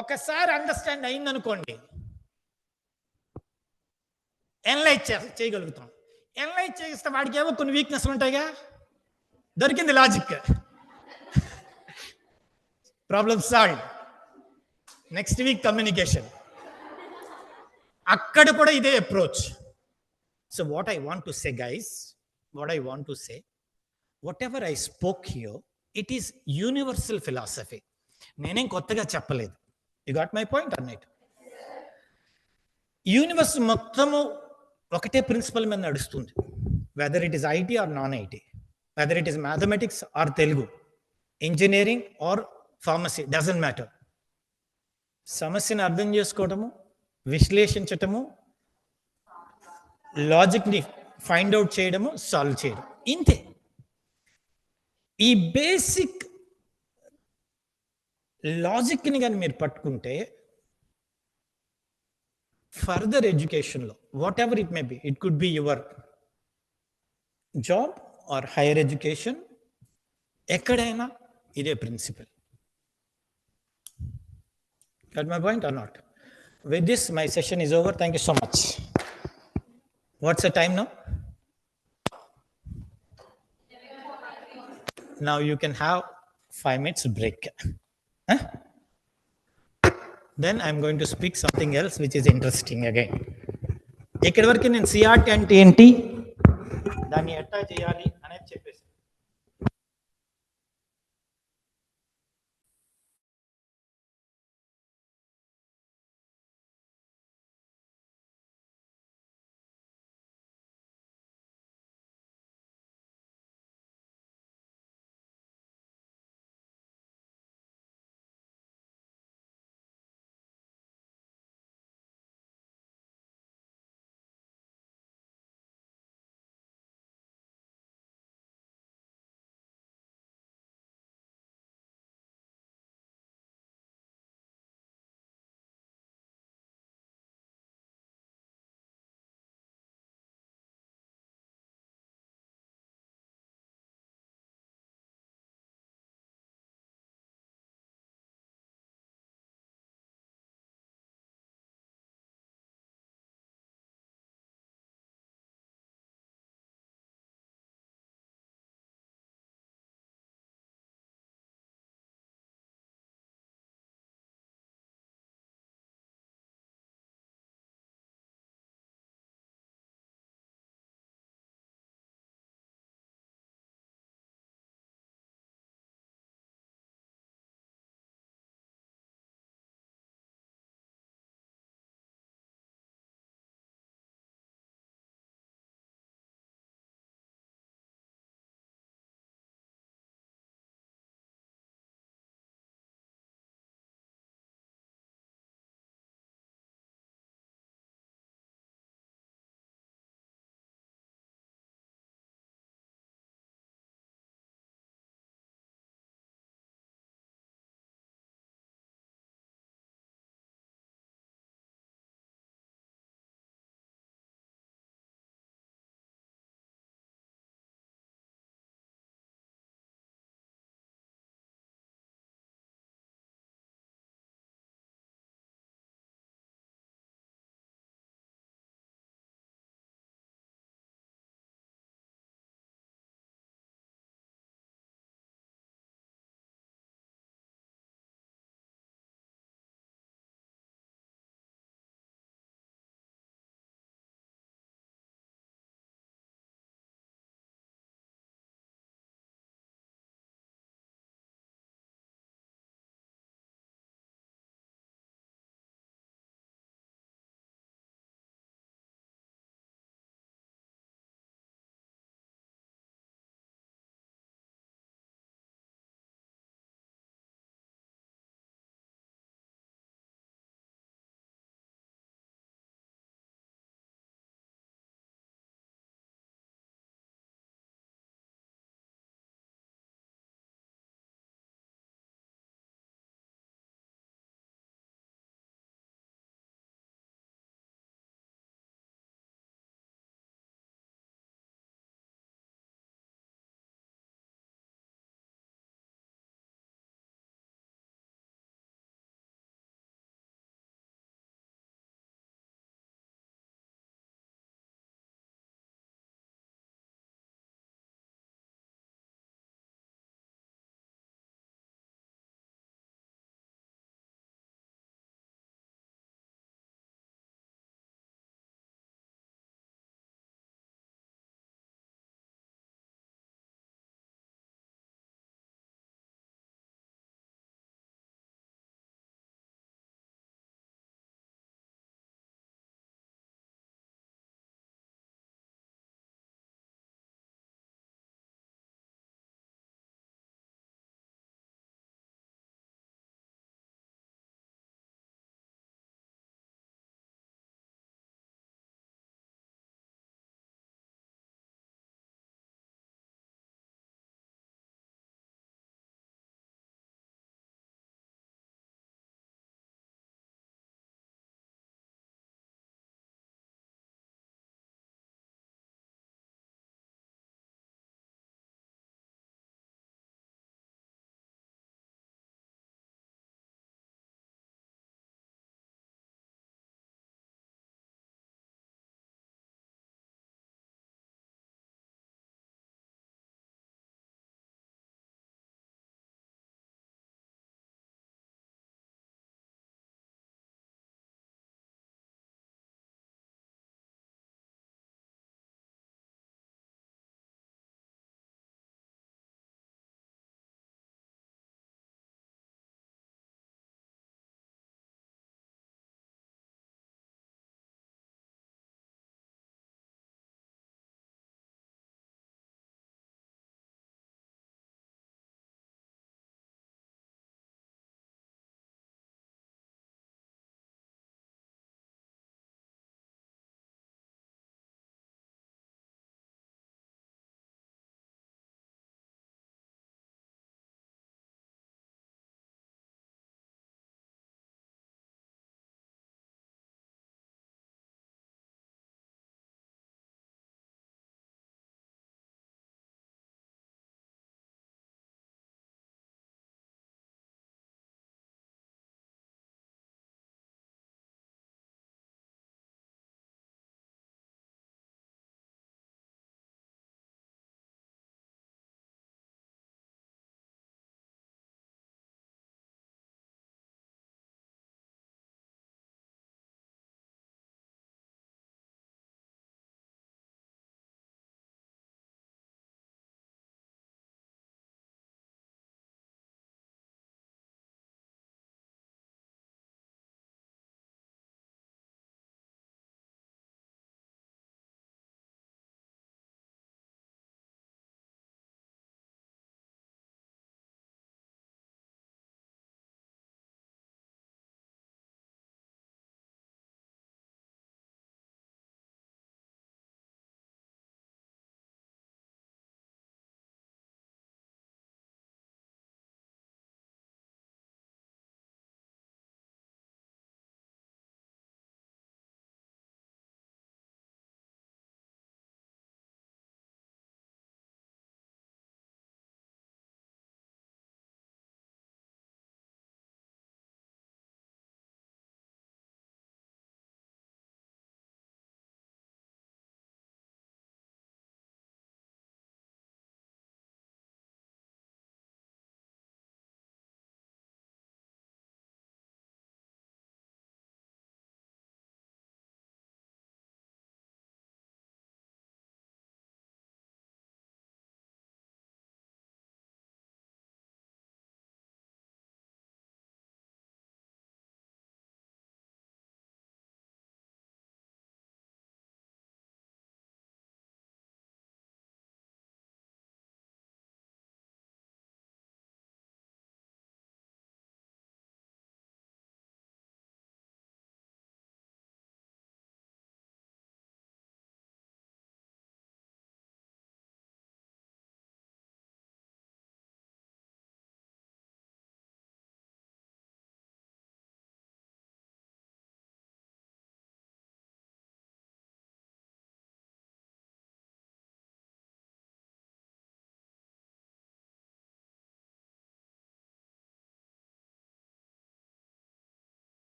ఒకసారి అండర్స్టాండ్ అయిందనుకోండి, ఎనలైజ్ చేయగలుగుతాం. ఎనలైజ్ చేస్తే వాడికి ఏమో కొన్ని వీక్నెస్లు ఉంటాయిగా, దొరికింది logic, problem solve. Next week communication. అక్కడ కూడా ఇదే approach. So what I want to say guys, whatever I spoke here, it is universal philosophy. నేనేం కొత్తగా చెప్పలేదు. You got my point or not? Universe మొత్తము ఒకటే ప్రిన్సిపల్ మీద నడుస్తుంది. Whether it is IT or non IT, whether it is mathematics or Telugu, engineering or pharmacy, doesn't matter. సమస్యను అర్థం చేసుకోవటము, విశ్లేషించటము, లాజిక్ని ఫైండ్ అవుట్ చేయడము, సాల్వ్ చేయడం, ఇంతే. ఈ బేసిక్ లాజిక్ని కానీ మీరు పట్టుకుంటే ఫర్దర్ ఎడ్యుకేషన్లో what ever it may be, it could be your job or higher education, ఎక్కడైనా ఇదే principal. Got my point or not? With this, my session is over. Thank you so much. What's the time now? Now you can have 5 minutes break. Huh? Then I'm going to speak something else which is interesting again. ఇక్కడ వరకు నేను CRT అంటే ఏంటి, దాన్ని ఎట్లా చేయాలి అనేది చెప్పేసి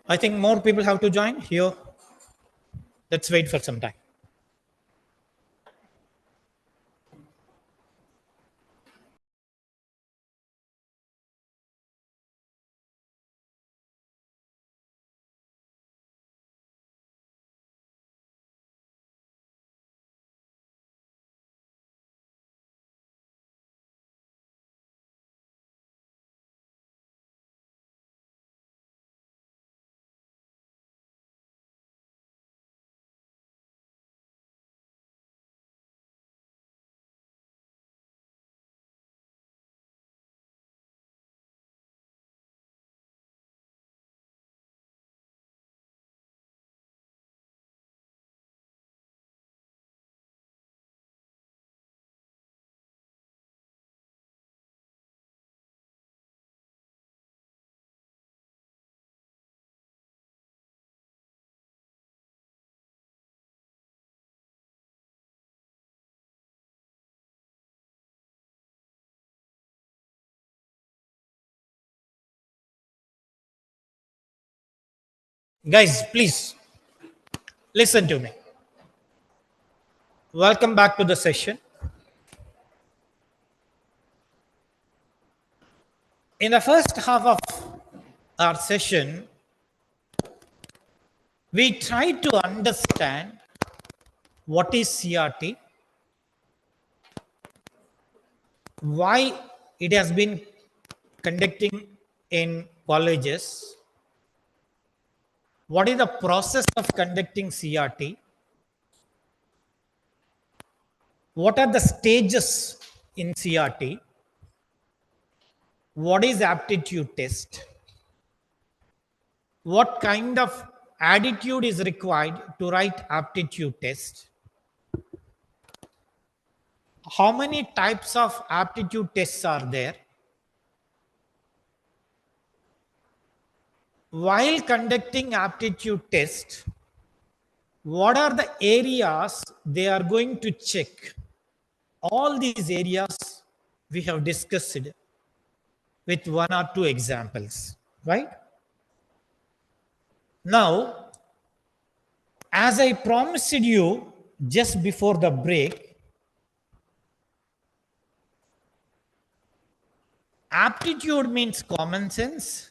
I think more people have to join here. Let's wait for some time. Guys, please listen to me. Welcome back to the session. In the first half of our session, we tried to understand what is CRT, why it has been conducting in colleges, what is the process of conducting CRT, what are the stages in CRT, what is aptitude test, what kind of attitude is required to write aptitude test, how many types of aptitude tests are there, while conducting aptitude test, what are the areas they are going to check. All these areas we have discussed with one or two examples, right? Now, as I promised you just before the break, aptitude means common sense.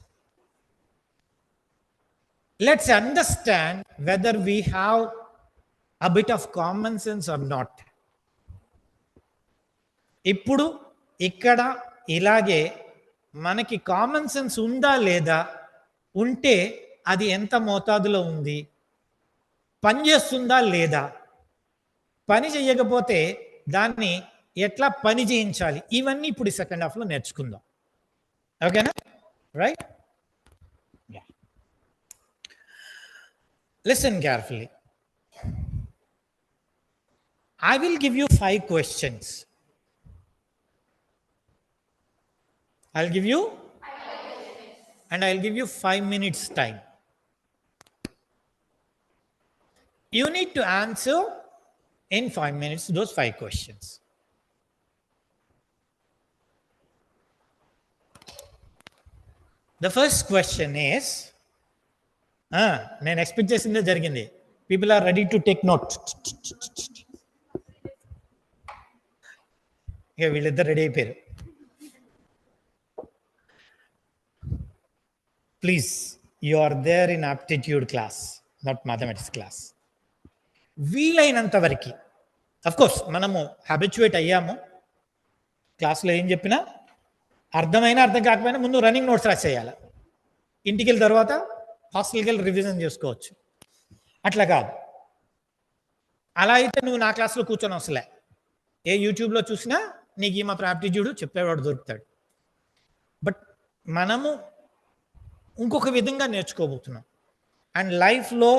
Let's understand whether we have a bit of common sense or not. ఇప్పుడు ఇక్కడ ఇలాగే మనకి common sense ఉందా లేదా, ఉంటే అది ఎంత మోతాదులో ఉంది, పని చేస్తుందా లేదా, పని చేయకపోతే దాన్ని ఎట్లా పని చేయించాలి, ఇవన్నీ ఇప్పుడు సెకండ్ హాఫ్లో నేర్చుకుందాం. ఓకేనా? Right? Listen carefully. I will give you 5 questions. I'll give you and I'll give you 5 minutes time. You need to answer in 5 minutes those 5 questions. The first question is, నేను ఎక్స్పెక్ట్ చేసిందే జరిగింది. People are ready to take note. ఇక వీళ్ళిద్దరు ready అయిపోయారు. Please, you are there in aptitude class, not mathematics class. వీలైనంత వరకు, of course మనము habituate అయ్యాము, క్లాస్లో ఏం చెప్పినా అర్థమైనా అర్థం కాకపోయినా ముందు రన్నింగ్ నోట్స్ రాసేయాలి, ఇంటికి వెళ్ళిన తర్వాత హాస్టల్కి వెళ్ళి రివిజన్ చేసుకోవచ్చు. అట్లా కాదు, అలా అయితే నువ్వు నా క్లాస్లో కూర్చొని వస్తలే, ఏ యూట్యూబ్లో చూసినా నీకు ఈ మాత్రం యాప్టిట్యూడ్ చెప్పేవాడు దొరుకుతాడు. బట్ మనము ఇంకొక విధంగా నేర్చుకోబోతున్నాం. అండ్ లైఫ్లో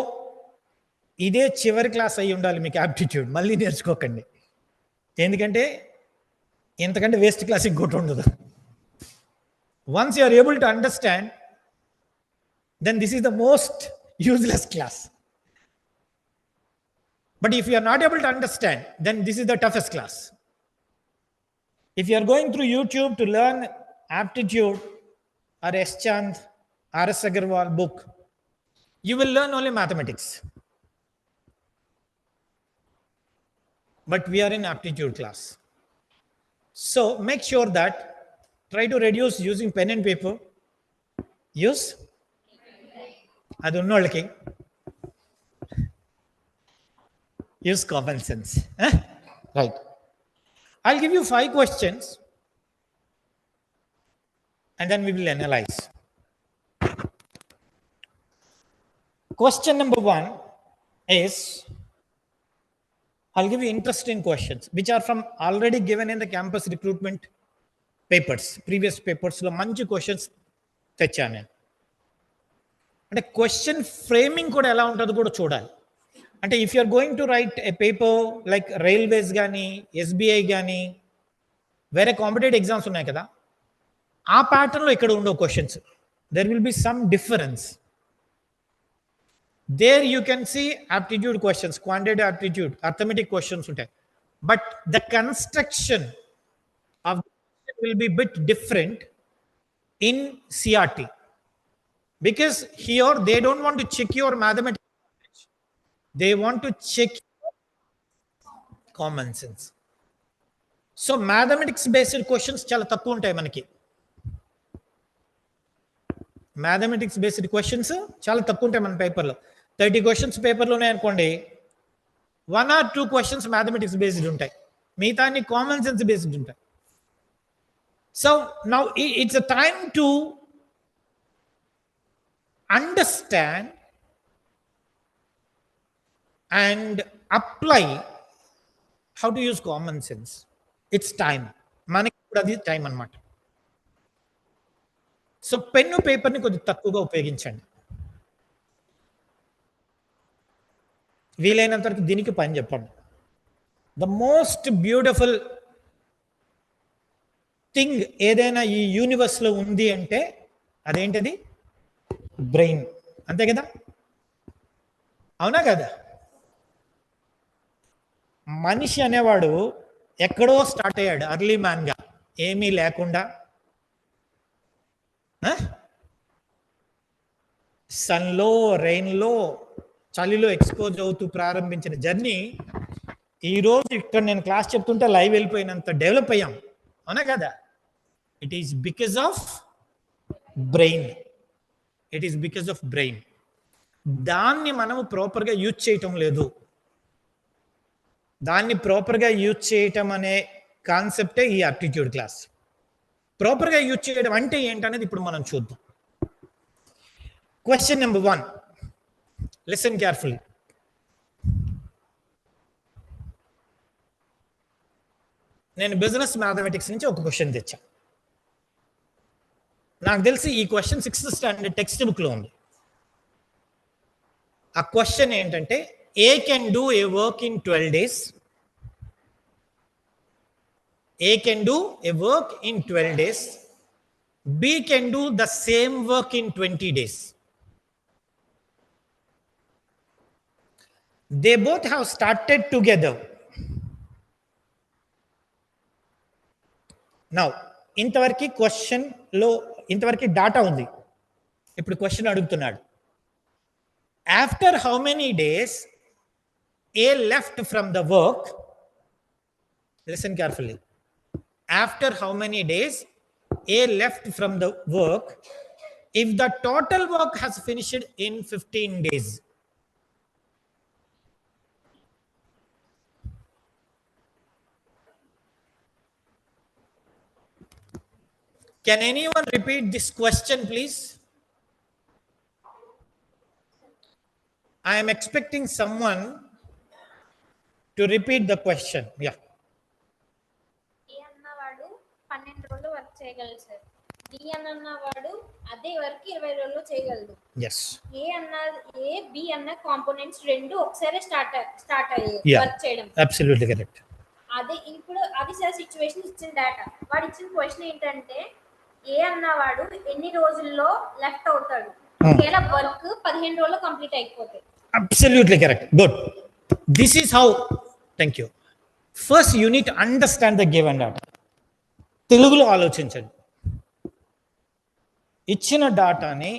ఇదే చివరి క్లాస్ అయి ఉండాలి మీకు యాప్టిట్యూడ్, మళ్ళీ నేర్చుకోకండి, ఎందుకంటే ఎంతకంటే వేస్ట్ క్లాస్ ఇంకోటి ఉండదు. Once you are able to understand, then this is the most useless class. But if you are not able to understand, then this is the toughest class. If you are going through YouTube to learn aptitude or S. Chand, R.S. Agarwal book, You will learn only mathematics. But we are in aptitude class. So make sure that try to reduce using pen and paper. Use adonnolki. Use common sense. Right. I'll give you 5 questions and then we will analyze. Question number 1 is, I'll give you interesting questions which are from already given in the campus recruitment papers, previous papers lo manchi questions తెచ్చాను నేను. అంటే question framing కూడా ఎలా ఉంటుందో కూడా చూడాలి. అంటే if you are going to write a paper like railways కానీ ఎస్బీఐ కానీ వేరే కాంపిటేటివ్ ఎగ్జామ్స్ ఉన్నాయి కదా, ఆ ప్యాటర్న్లో ఇక్కడ ఉండవు questions. There will be some difference. There you can see aptitude questions, quantitative aptitude, arithmetic questions ఉంటాయి. But the construction of will be bit different in CRT. Because here they don't want to check your mathematics knowledge. They want to check common sense. So mathematics based questions chala takku untayi manaki. Mathematics based questions chala takku untayi man paper lo. 30 questions paper lo unnai anukondi, 1 or 2 questions mathematics based untayi, migitha anni common sense based untayi. So now it's a time to understand and apply how to use common sense. It's time. మనకి కూడా అది time అన్నమాట. So pen పేపర్ని కొద్దిగా తక్కువగా ఉపయోగించండి. వీలైనంత వరకు దీనికి పని చెప్పండి. ద మోస్ట్ బ్యూటిఫుల్ థింగ్ ఏదైనా ఈ యూనివర్స్లో ఉంది అంటే అదేంటది? బ్రెయిన్. అంతే కదా, అవునా కదా? మనిషి అనేవాడు ఎక్కడో స్టార్ట్ అయ్యాడు అర్లీ మ్యాన్గా, ఏమీ లేకుండా. సన్లో, రెయిన్లో, చలిలో ఎక్స్పోజ్ అవుతూ ప్రారంభించిన జర్నీ ఈరోజు ఇక్కడ నేను క్లాస్ చెప్తుంటే లైవ్ వెళ్ళిపోయినంత డెవలప్ అయ్యాం, అవునా కదా? It is because of brain. It is because of brain. దాన్ని మనము ప్రాపర్గా యూజ్ చేయటం లేదు. దాన్ని ప్రాపర్గా యూజ్ చేయటం అనే కాన్సెప్టే ఈ ఆప్టిట్యూడ్ క్లాస్. ప్రాపర్గా యూజ్ చేయడం అంటే ఏంటనేది ఇప్పుడు మనం చూద్దాం. Question number 1, listen carefully. నేను బిజినెస్ మ్యాథమెటిక్స్ నుంచి ఒక క్వశ్చన్ తెచ్చా. నాకు తెలిసి ఈ క్వశ్చన్ 6th స్టాండర్డ్ టెక్స్ట్ బుక్లో ఉంది. ఆ క్వశ్చన్ ఏంటంటే, ఏ can do a work in 12 days. A can do a work in 12 days. B can do the same work in 20 days. They both have started together. Now, ఇంతవరకు క్వశ్చన్లో ఇంతవరకు data ఉంది. ఇప్పుడు question అడుగుతున్నాడు, after how many days A left from the work. Listen carefully. After how many days A left from the work if the total work has finished in 15 days? Can anyone repeat this question, please? I am expecting someone to repeat the question. Yeah.
12 రోజులు work చేయగలడు sir. D అన్నవాడు అదే work 20 రోజుల్లో చేయగలడు.
Yes.
A B అన్న components రెండు ఒకసారి start అయ్యాయి వర్క్ చేయడం.
Absolutely correct.
అదే ఇప్పుడు అది సార్ సిచ్యువేషన్ ఇచ్చిన డేటా. వాడు ఇచ్చిన క్వశ్చన్ ఏంటంటే, ఏ అన్నవాడు ఎన్ని రోజుల్లో లెఫ్ట్ అవుతాడు ఒకవేళ వర్క్ 15 రోజుల్లో కంప్లీట్ అయిపోతుంది.
Absolutely correct. Good. This is how. Thank you. First you need to understand the given data. తెలుగులో ఆలోచించండి. ఇచ్చిన డాటాని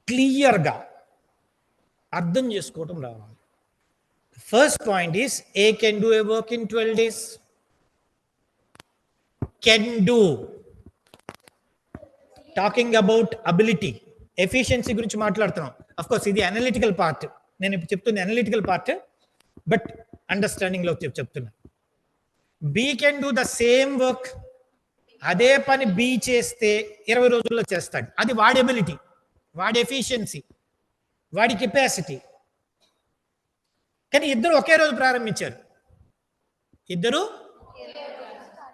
క్లియర్గా అర్థం చేసుకోవటం రావాలి. First point is A can do a work in 12 days. Can do, talking about ability, efficiency గురించి మాట్లాడుతున్నాం. అఫ్ కోర్స్ ఇది అనలిటికల్ పార్ట్, నేను ఇప్పుడు చెప్తుంది అనలిటికల్ పార్ట్, బట్ అండర్స్టాండింగ్ లో చెప్తున్నా. B can do the same work, అదే పని బి చేస్తే 20 రోజుల్లో చేస్తాడు. అది వాడి ఎబిలిటీ, వాడి ఎఫిషియన్సీ, వాడి కెపాసిటీ. కానీ ఇద్దరు ఒకే రోజు ప్రారంభించారు,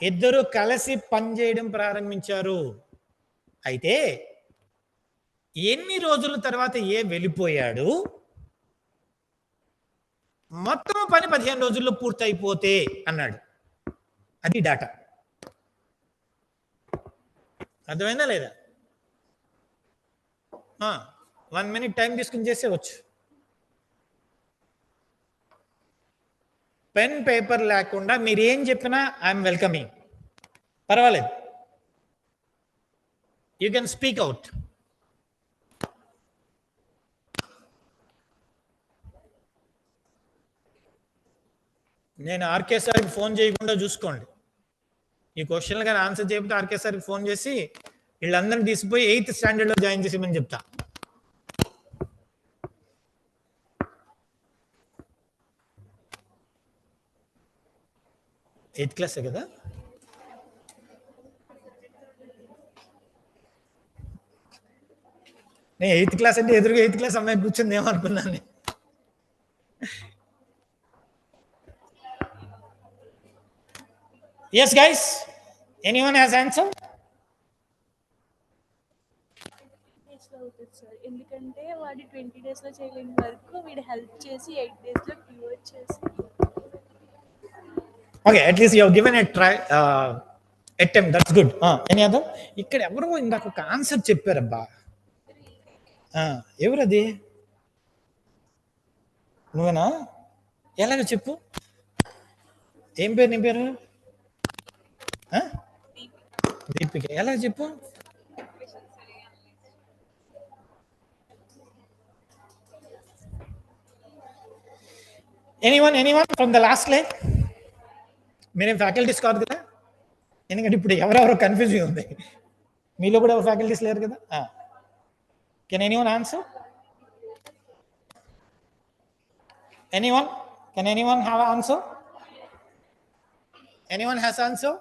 ఇద్దరు కలిసి పనిచేయడం ప్రారంభించారు. అయితే ఎన్ని రోజుల తర్వాత ఏ వెళ్ళిపోయాడు, మొత్తం పని 15 రోజుల్లో పూర్తయిపోతే అన్నాడు. అది డాటా. అర్థమైందా లేదా? 1 minute టైం తీసుకుని చేసేవచ్చు. పెన్ పేపర్ లేకుండా మీరు ఏం చెప్పినా ఐఎమ్ వెల్కమింగ్, పర్వాలేదు. You can speak out. నేను ఆర్కే సార్కి ఫోన్ చేయకుండా చూసుకోండి. ఈ క్వశ్చన్లు కానీ ఆన్సర్ చేయకపోతే ఆర్కే సార్కి ఫోన్ చేసి వీళ్ళందరినీ తీసిపోయి 8th స్టాండర్డ్లో జాయిన్ చేసేమని చెప్తా. ఎయిత్ క్లాసే కదా? నేను 8th క్లాస్ అంటే ఎదురుగా 8th క్లాస్ అమ్మాయి కూర్చుంది ఏమనుకున్నాను. Yes, guys. Anyone has answer?
ఎందుకంటే వాడి 20 days లో చేయలేని వర్క్ వీడు హెల్ప్ చేసి 8 days లో క్యూర్ చేసి.
Okay, at least you have given a try, attempt. That's good. Any other? ఇక్కడ ఎవరో ఇందాక ఒక ఆన్సర్ చెప్పారబ్బా. ఎవరది? నువ్వేనా? ఎలాగ చెప్పు. ఏం పేరు నీ పేరు? దీపిక. ఎలా చెప్పు. Anyone from the last line? మీరేం ఫ్యాకల్టీస్ కాదు కదా, ఎందుకంటే ఇప్పుడు ఎవరెవరో కన్ఫ్యూజింగ్ ఉంది. మీలో కూడా ఫ్యాకల్టీస్ లేరు కదా. Can anyone answer? Anyone? Can anyone have answer? Anyone has answer?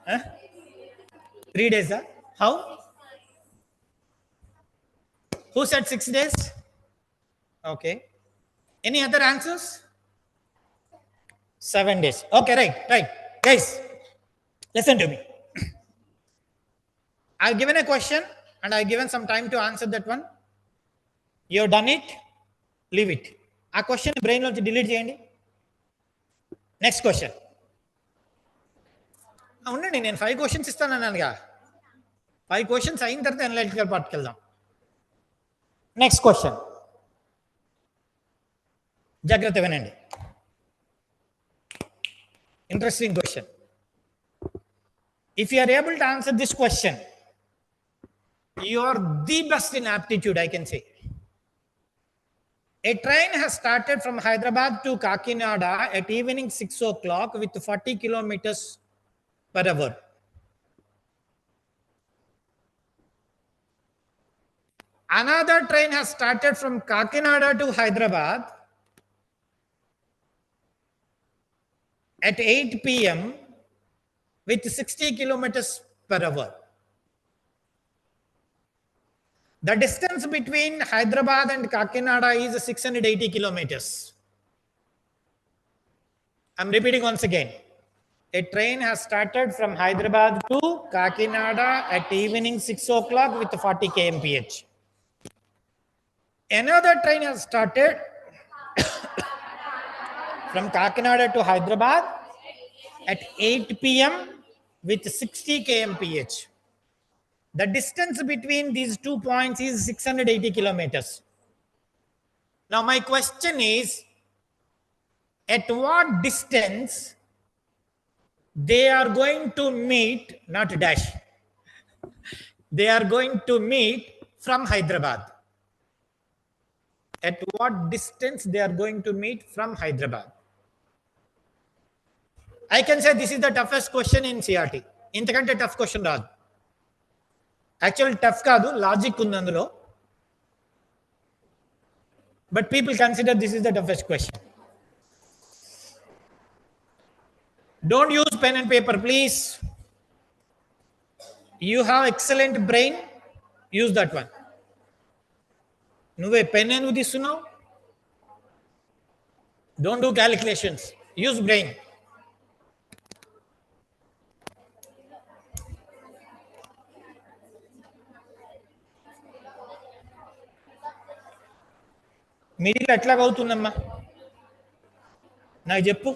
Huh? 3 days? How? Who said 6 days? Okay. Any other answers? 7 days. Okay, right. Guys, listen to me. I've given a question and I've given some time to answer that one. You've done it. Leave it. A question brain lo delete cheyandi. Next question. ఉండండి, నేను 5 questions ఇస్తాను అన్నానుగా. 5 questions అయిన తర్వాత analytical పార్ట్కి వెళ్దాం. Next question జాగ్రత్త వినండి. Interesting question. If you are able to answer this question, you are the best in aptitude, I can say. A train has started from Hyderabad to Kakinada at evening 6 o'clock with 40 kilometers per hour. Another train has started from Kakinada to Hyderabad at 8 p.m. with 60 kilometers per hour. The distance between Hyderabad and Kakinada is 680 kilometers. I'm repeating once again. A train has started from Hyderabad to Kakinada at evening 6 o'clock with 40 kmph. Another train has started from Kakinada to Hyderabad at 8 p.m. with 60 kmph. The distance between these 2 points is 680 kilometers. Now my question is, at what distance they are going to meet, not dash, they are going to meet from Hyderabad. At what distance they are going to meet from Hyderabad? I can say this is the toughest question in CRT. ఇంతకంటే tough question రాదు. Actual tough కాదు, logic ఉంది అందులో. But people consider this is the toughest question. Don't use pen and paper, please. You have excellent brain. Use that one. నువ్వే pen ఎందుకు తీస్తున్నావు? Don't do calculations. Use brain. Middle ఎట్లాగ అవుతుందమ్మా నాకు చెప్పు.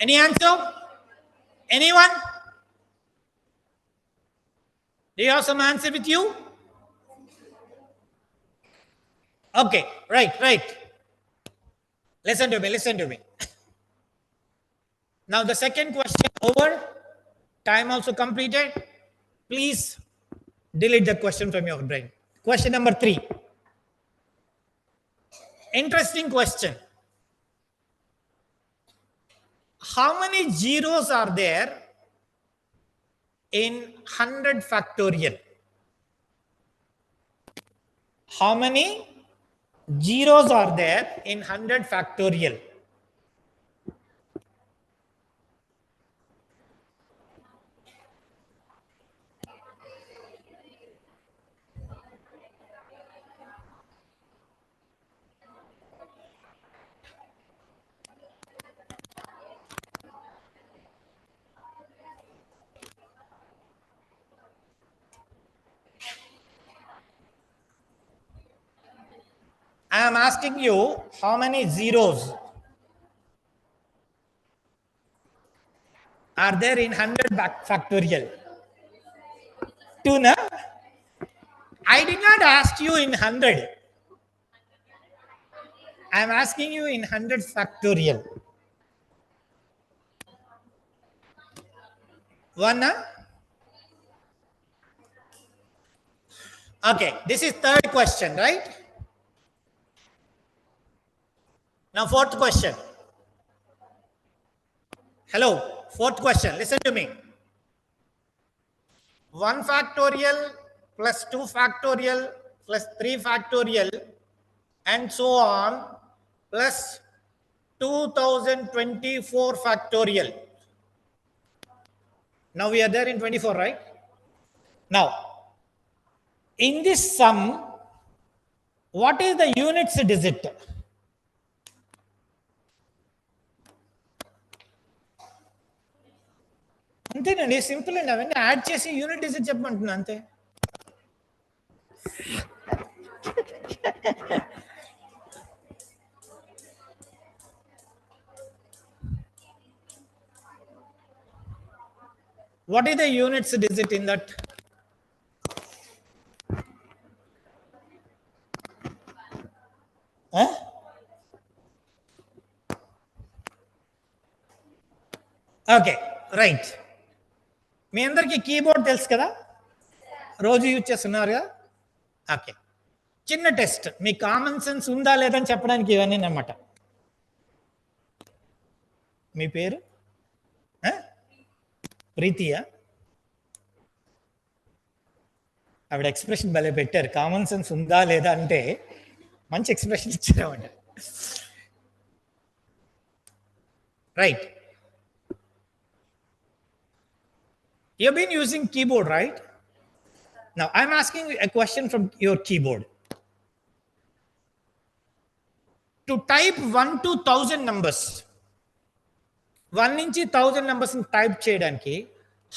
Any answer? Anyone? Do you have some answer with you? Okay, right. Listen to me. Now the second question over. Time also completed. Please delete the question from your brain. Question number 3. Interesting question. How many zeros are there in 100 factorial? How many zeros are there in 100 factorial? I am asking you how many zeros are there in 100 factorial? 2, na? I did not ask you in 100. I am asking you in 100 factorial. 1, na? Okay, this is third question, right? Now fourth question. Hello, fourth question. Listen to me. 1 factorial plus 2 factorial plus 3 factorial and so on plus 2024 factorial. Now we are there in 24, right? Now, in this sum, what is the units digit? అంతేనండి, simple అండి. అవన్నీ add చేసి unit digit చెప్పమంటున్నా అంతే. What is the units digit in that? Huh? Okay, right. మీ అందరికీ keyboard తెలుసు కదా, రోజు use చేస్తున్నారు కదా. ఓకే, చిన్న టెస్ట్. మీ కామన్ సెన్స్ ఉందా లేదని చెప్పడానికి ఇవన్నీ అన్నమాట. మీ పేరు ప్రీతియా? ఆవిడ ఎక్స్ప్రెషన్ భలే పెట్టారు. కామన్ సెన్స్ ఉందా లేదా అంటే మంచి ఎక్స్ప్రెషన్ ఇచ్చారన్నమాట. Right. You've been using keyboard, right? Now I'm asking a question from your keyboard. To type 1 to 1000 numbers, 1 నుంచి 1000 numbers టైప్ చేయడానికి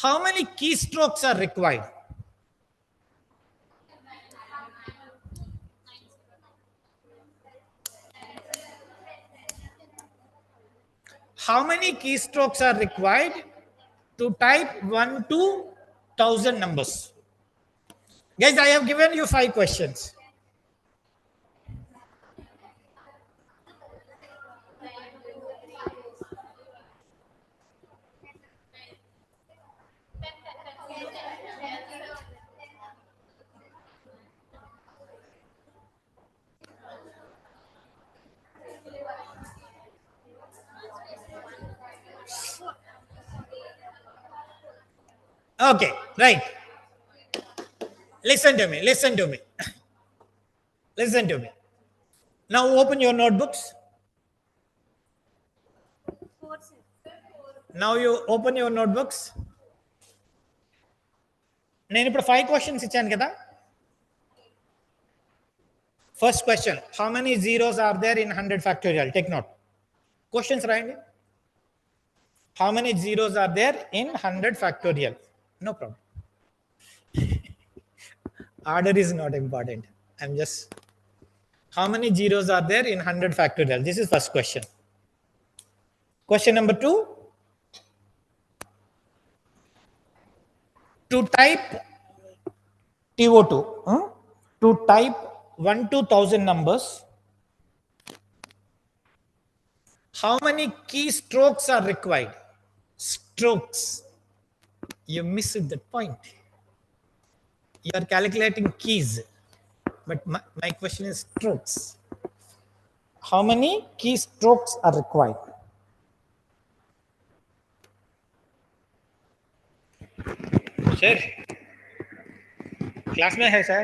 how many keystrokes are required? How many keystrokes are required to type 1 to 1000 numbers? Guys, I have given you 5 questions. Okay, right. Listen to me. Listen to me. Listen to me. Now open your notebooks. Now you open your notebooks. నేను ఇప్పుడు 5 questions ఇచ్చాను కదా. First question, how many zeros are there in 100 factorial? Take note. Questions రాయండి. How many zeros are there in 100 factorial? No problem. Order is not important. I'm just, how many zeros are there in 100 factorial? This is first question. Question number 2. To type TO2, to type 1 to 1000 numbers, how many keystrokes are required? Strokes. You missed that point. You are calculating keys, but my question is strokes. How many keystrokes are required? Sir, class में है sir.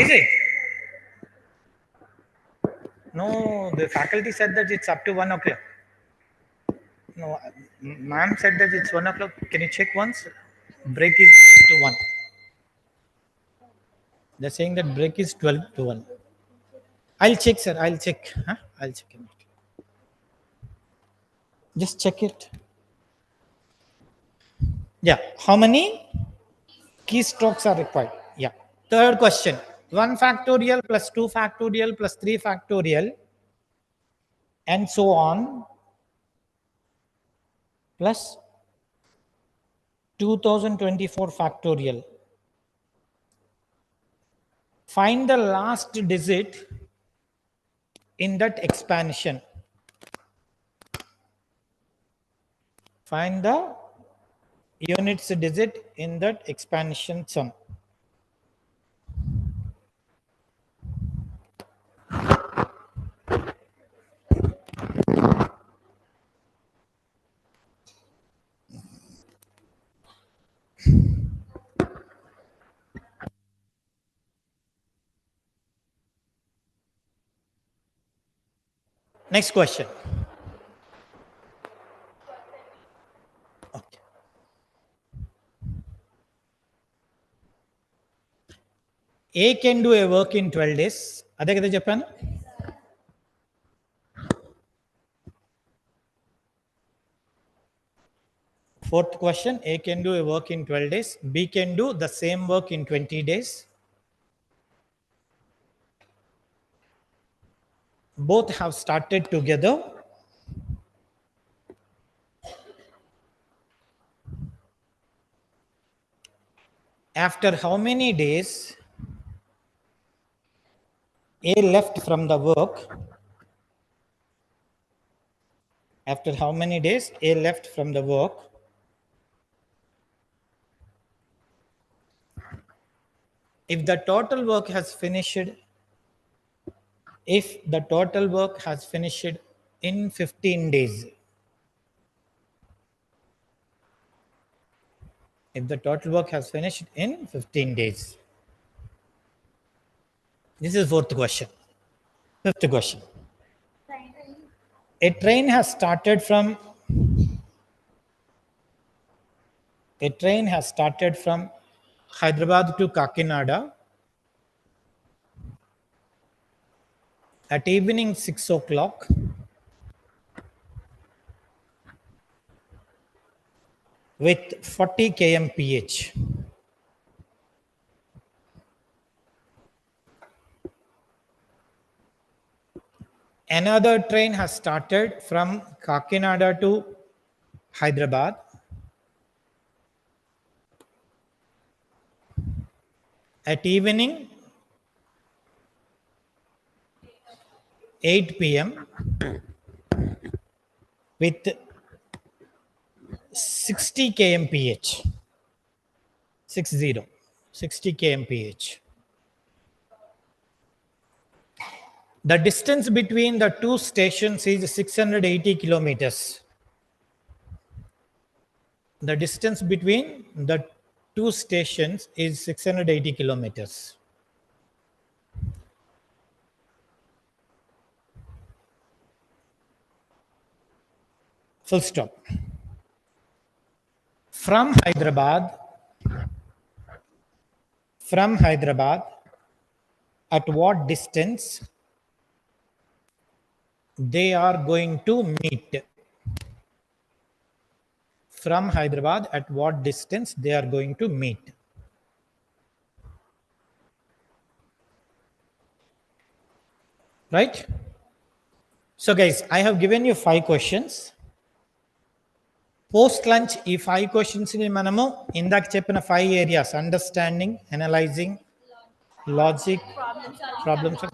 Is it? No, the faculty said that it's up to 1 o'clock. No, ma'am said that it's 1 o'clock. Can you check once? Break is 12 to 1. They're saying that break is 12 to 1. I'll check, sir. I'll check. Huh? I'll check it. Just check it. Yeah. How many keystrokes are required? Yeah. Third question. 1 factorial plus 2 factorial plus 3 factorial and so on plus 2024 factorial. Find the last digit in that expansion. Find the units digit in that expansion sum. Next question. Okay. A can do a work in 12 days. అదే కదా చెప్పాను. Fourth question, A can do a work in 12 days. B can do the same work in 20 days. Both have started together. After how many days A left from the work? After how many days A left from the work? If the total work has finished, if the total work has finished in 15 days, if the total work has finished in 15 days. This is fourth question. Fifth question. A train has started from A train has started from Hyderabad to Kakinada at evening 6 o'clock with 40 kmph. Another train has started from Kakinada to Hyderabad at evening 8 p.m. with 60 kmph. 60 kmph. The distance between the two stations is 680 kilometers. The distance between the two stations is 680 kilometers. Full stop. From Hyderabad, at what distance they are going to meet? From Hyderabad, at what distance they are going to meet? Right? So guys, I have given you 5 questions. Post lunch, ఈ 5 questions ని మనము ఇందాక చెప్పిన 5 areas, understanding, analysing, logic, problems,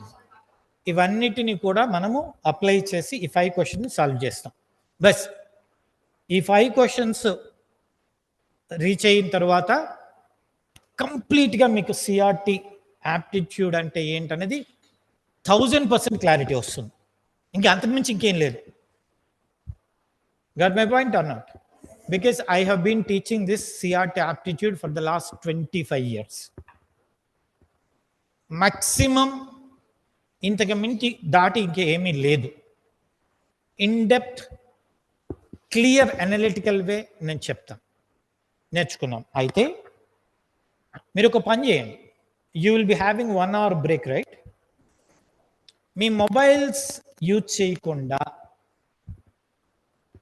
ఇవన్నిటిని కూడా మనము apply చేసి ఈ 5 questions సాల్వ్ చేస్తాం. బస్ ఈ 5 questions రీచ్ అయిన తర్వాత కంప్లీట్గా మీకు సిఆర్టీ యాప్టిట్యూడ్ అంటే ఏంటనేది 1000% క్లారిటీ వస్తుంది. ఇంకా అంతకుమించి ఇంకేం లేదు. Got my point or not? Because I have been teaching this CRT aptitude for the last 25 years. Maximum ఇంతకు మించి దాటి ఇంకేమీ లేదు. In depth clear analytical way నేను చెప్తాను, నేర్చుకున్నాం. అయితే మీరు ఒక పని చేయండి. You will be having 1 hour break, right? మీ మొబైల్స్ యూజ్ చేయకుండా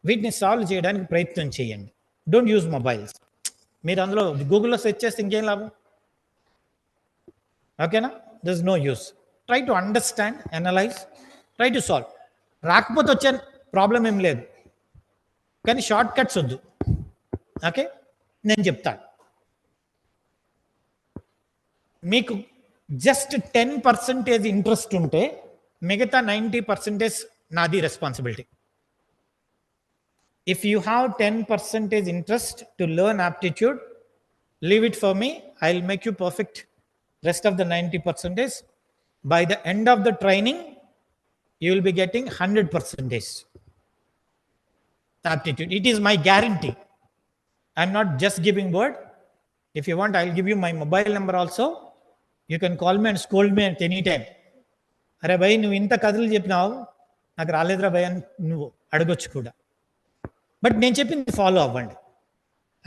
వీటిని సాల్వ్ చేయడానికి ప్రయత్నం చేయండి. Don't use mobiles. మీరు అందులో గూగుల్లో సెర్చ్ చేస్తే ఇంకేం లాభం? ఓకేనా? This no use. Try to understand, analyse, try to solve. రాకపోతే వచ్చే ప్రాబ్లం ఏం లేదు, కానీ షార్ట్ కట్స్ వద్దు. ఓకే, నేను చెప్తాను. మీకు జస్ట్ 10% ఇంట్రెస్ట్ ఉంటే మిగతా 90% నాది responsibility. If you have 10% interest to learn aptitude, leave it for me. I'll make you perfect rest of the 90%. By the end of the training, you will be getting 100% aptitude. It is my guarantee. I'm not just giving word. If you want, I'll give you my mobile number also. You can call me and scold me at any time. అరే భయ్, నువ్వు ఇంత కథలు చెప్పినావు, నాకు రాలేదురా భయ్ అని నువ్వు అడగొచ్చు కూడా. బట్ నేను చెప్పింది ఫాలో అవ్వండి.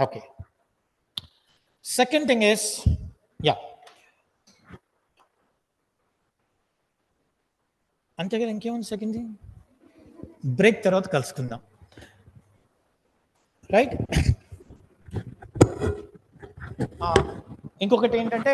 ఓకే. సెకండ్ థింగ్ ఇస్, అంతే కదా, ఇంకేముంది? సెకండ్ థింగ్ బ్రేక్ తర్వాత కలుసుకుందాం, రైట్? ఇంకొకటి ఏంటంటే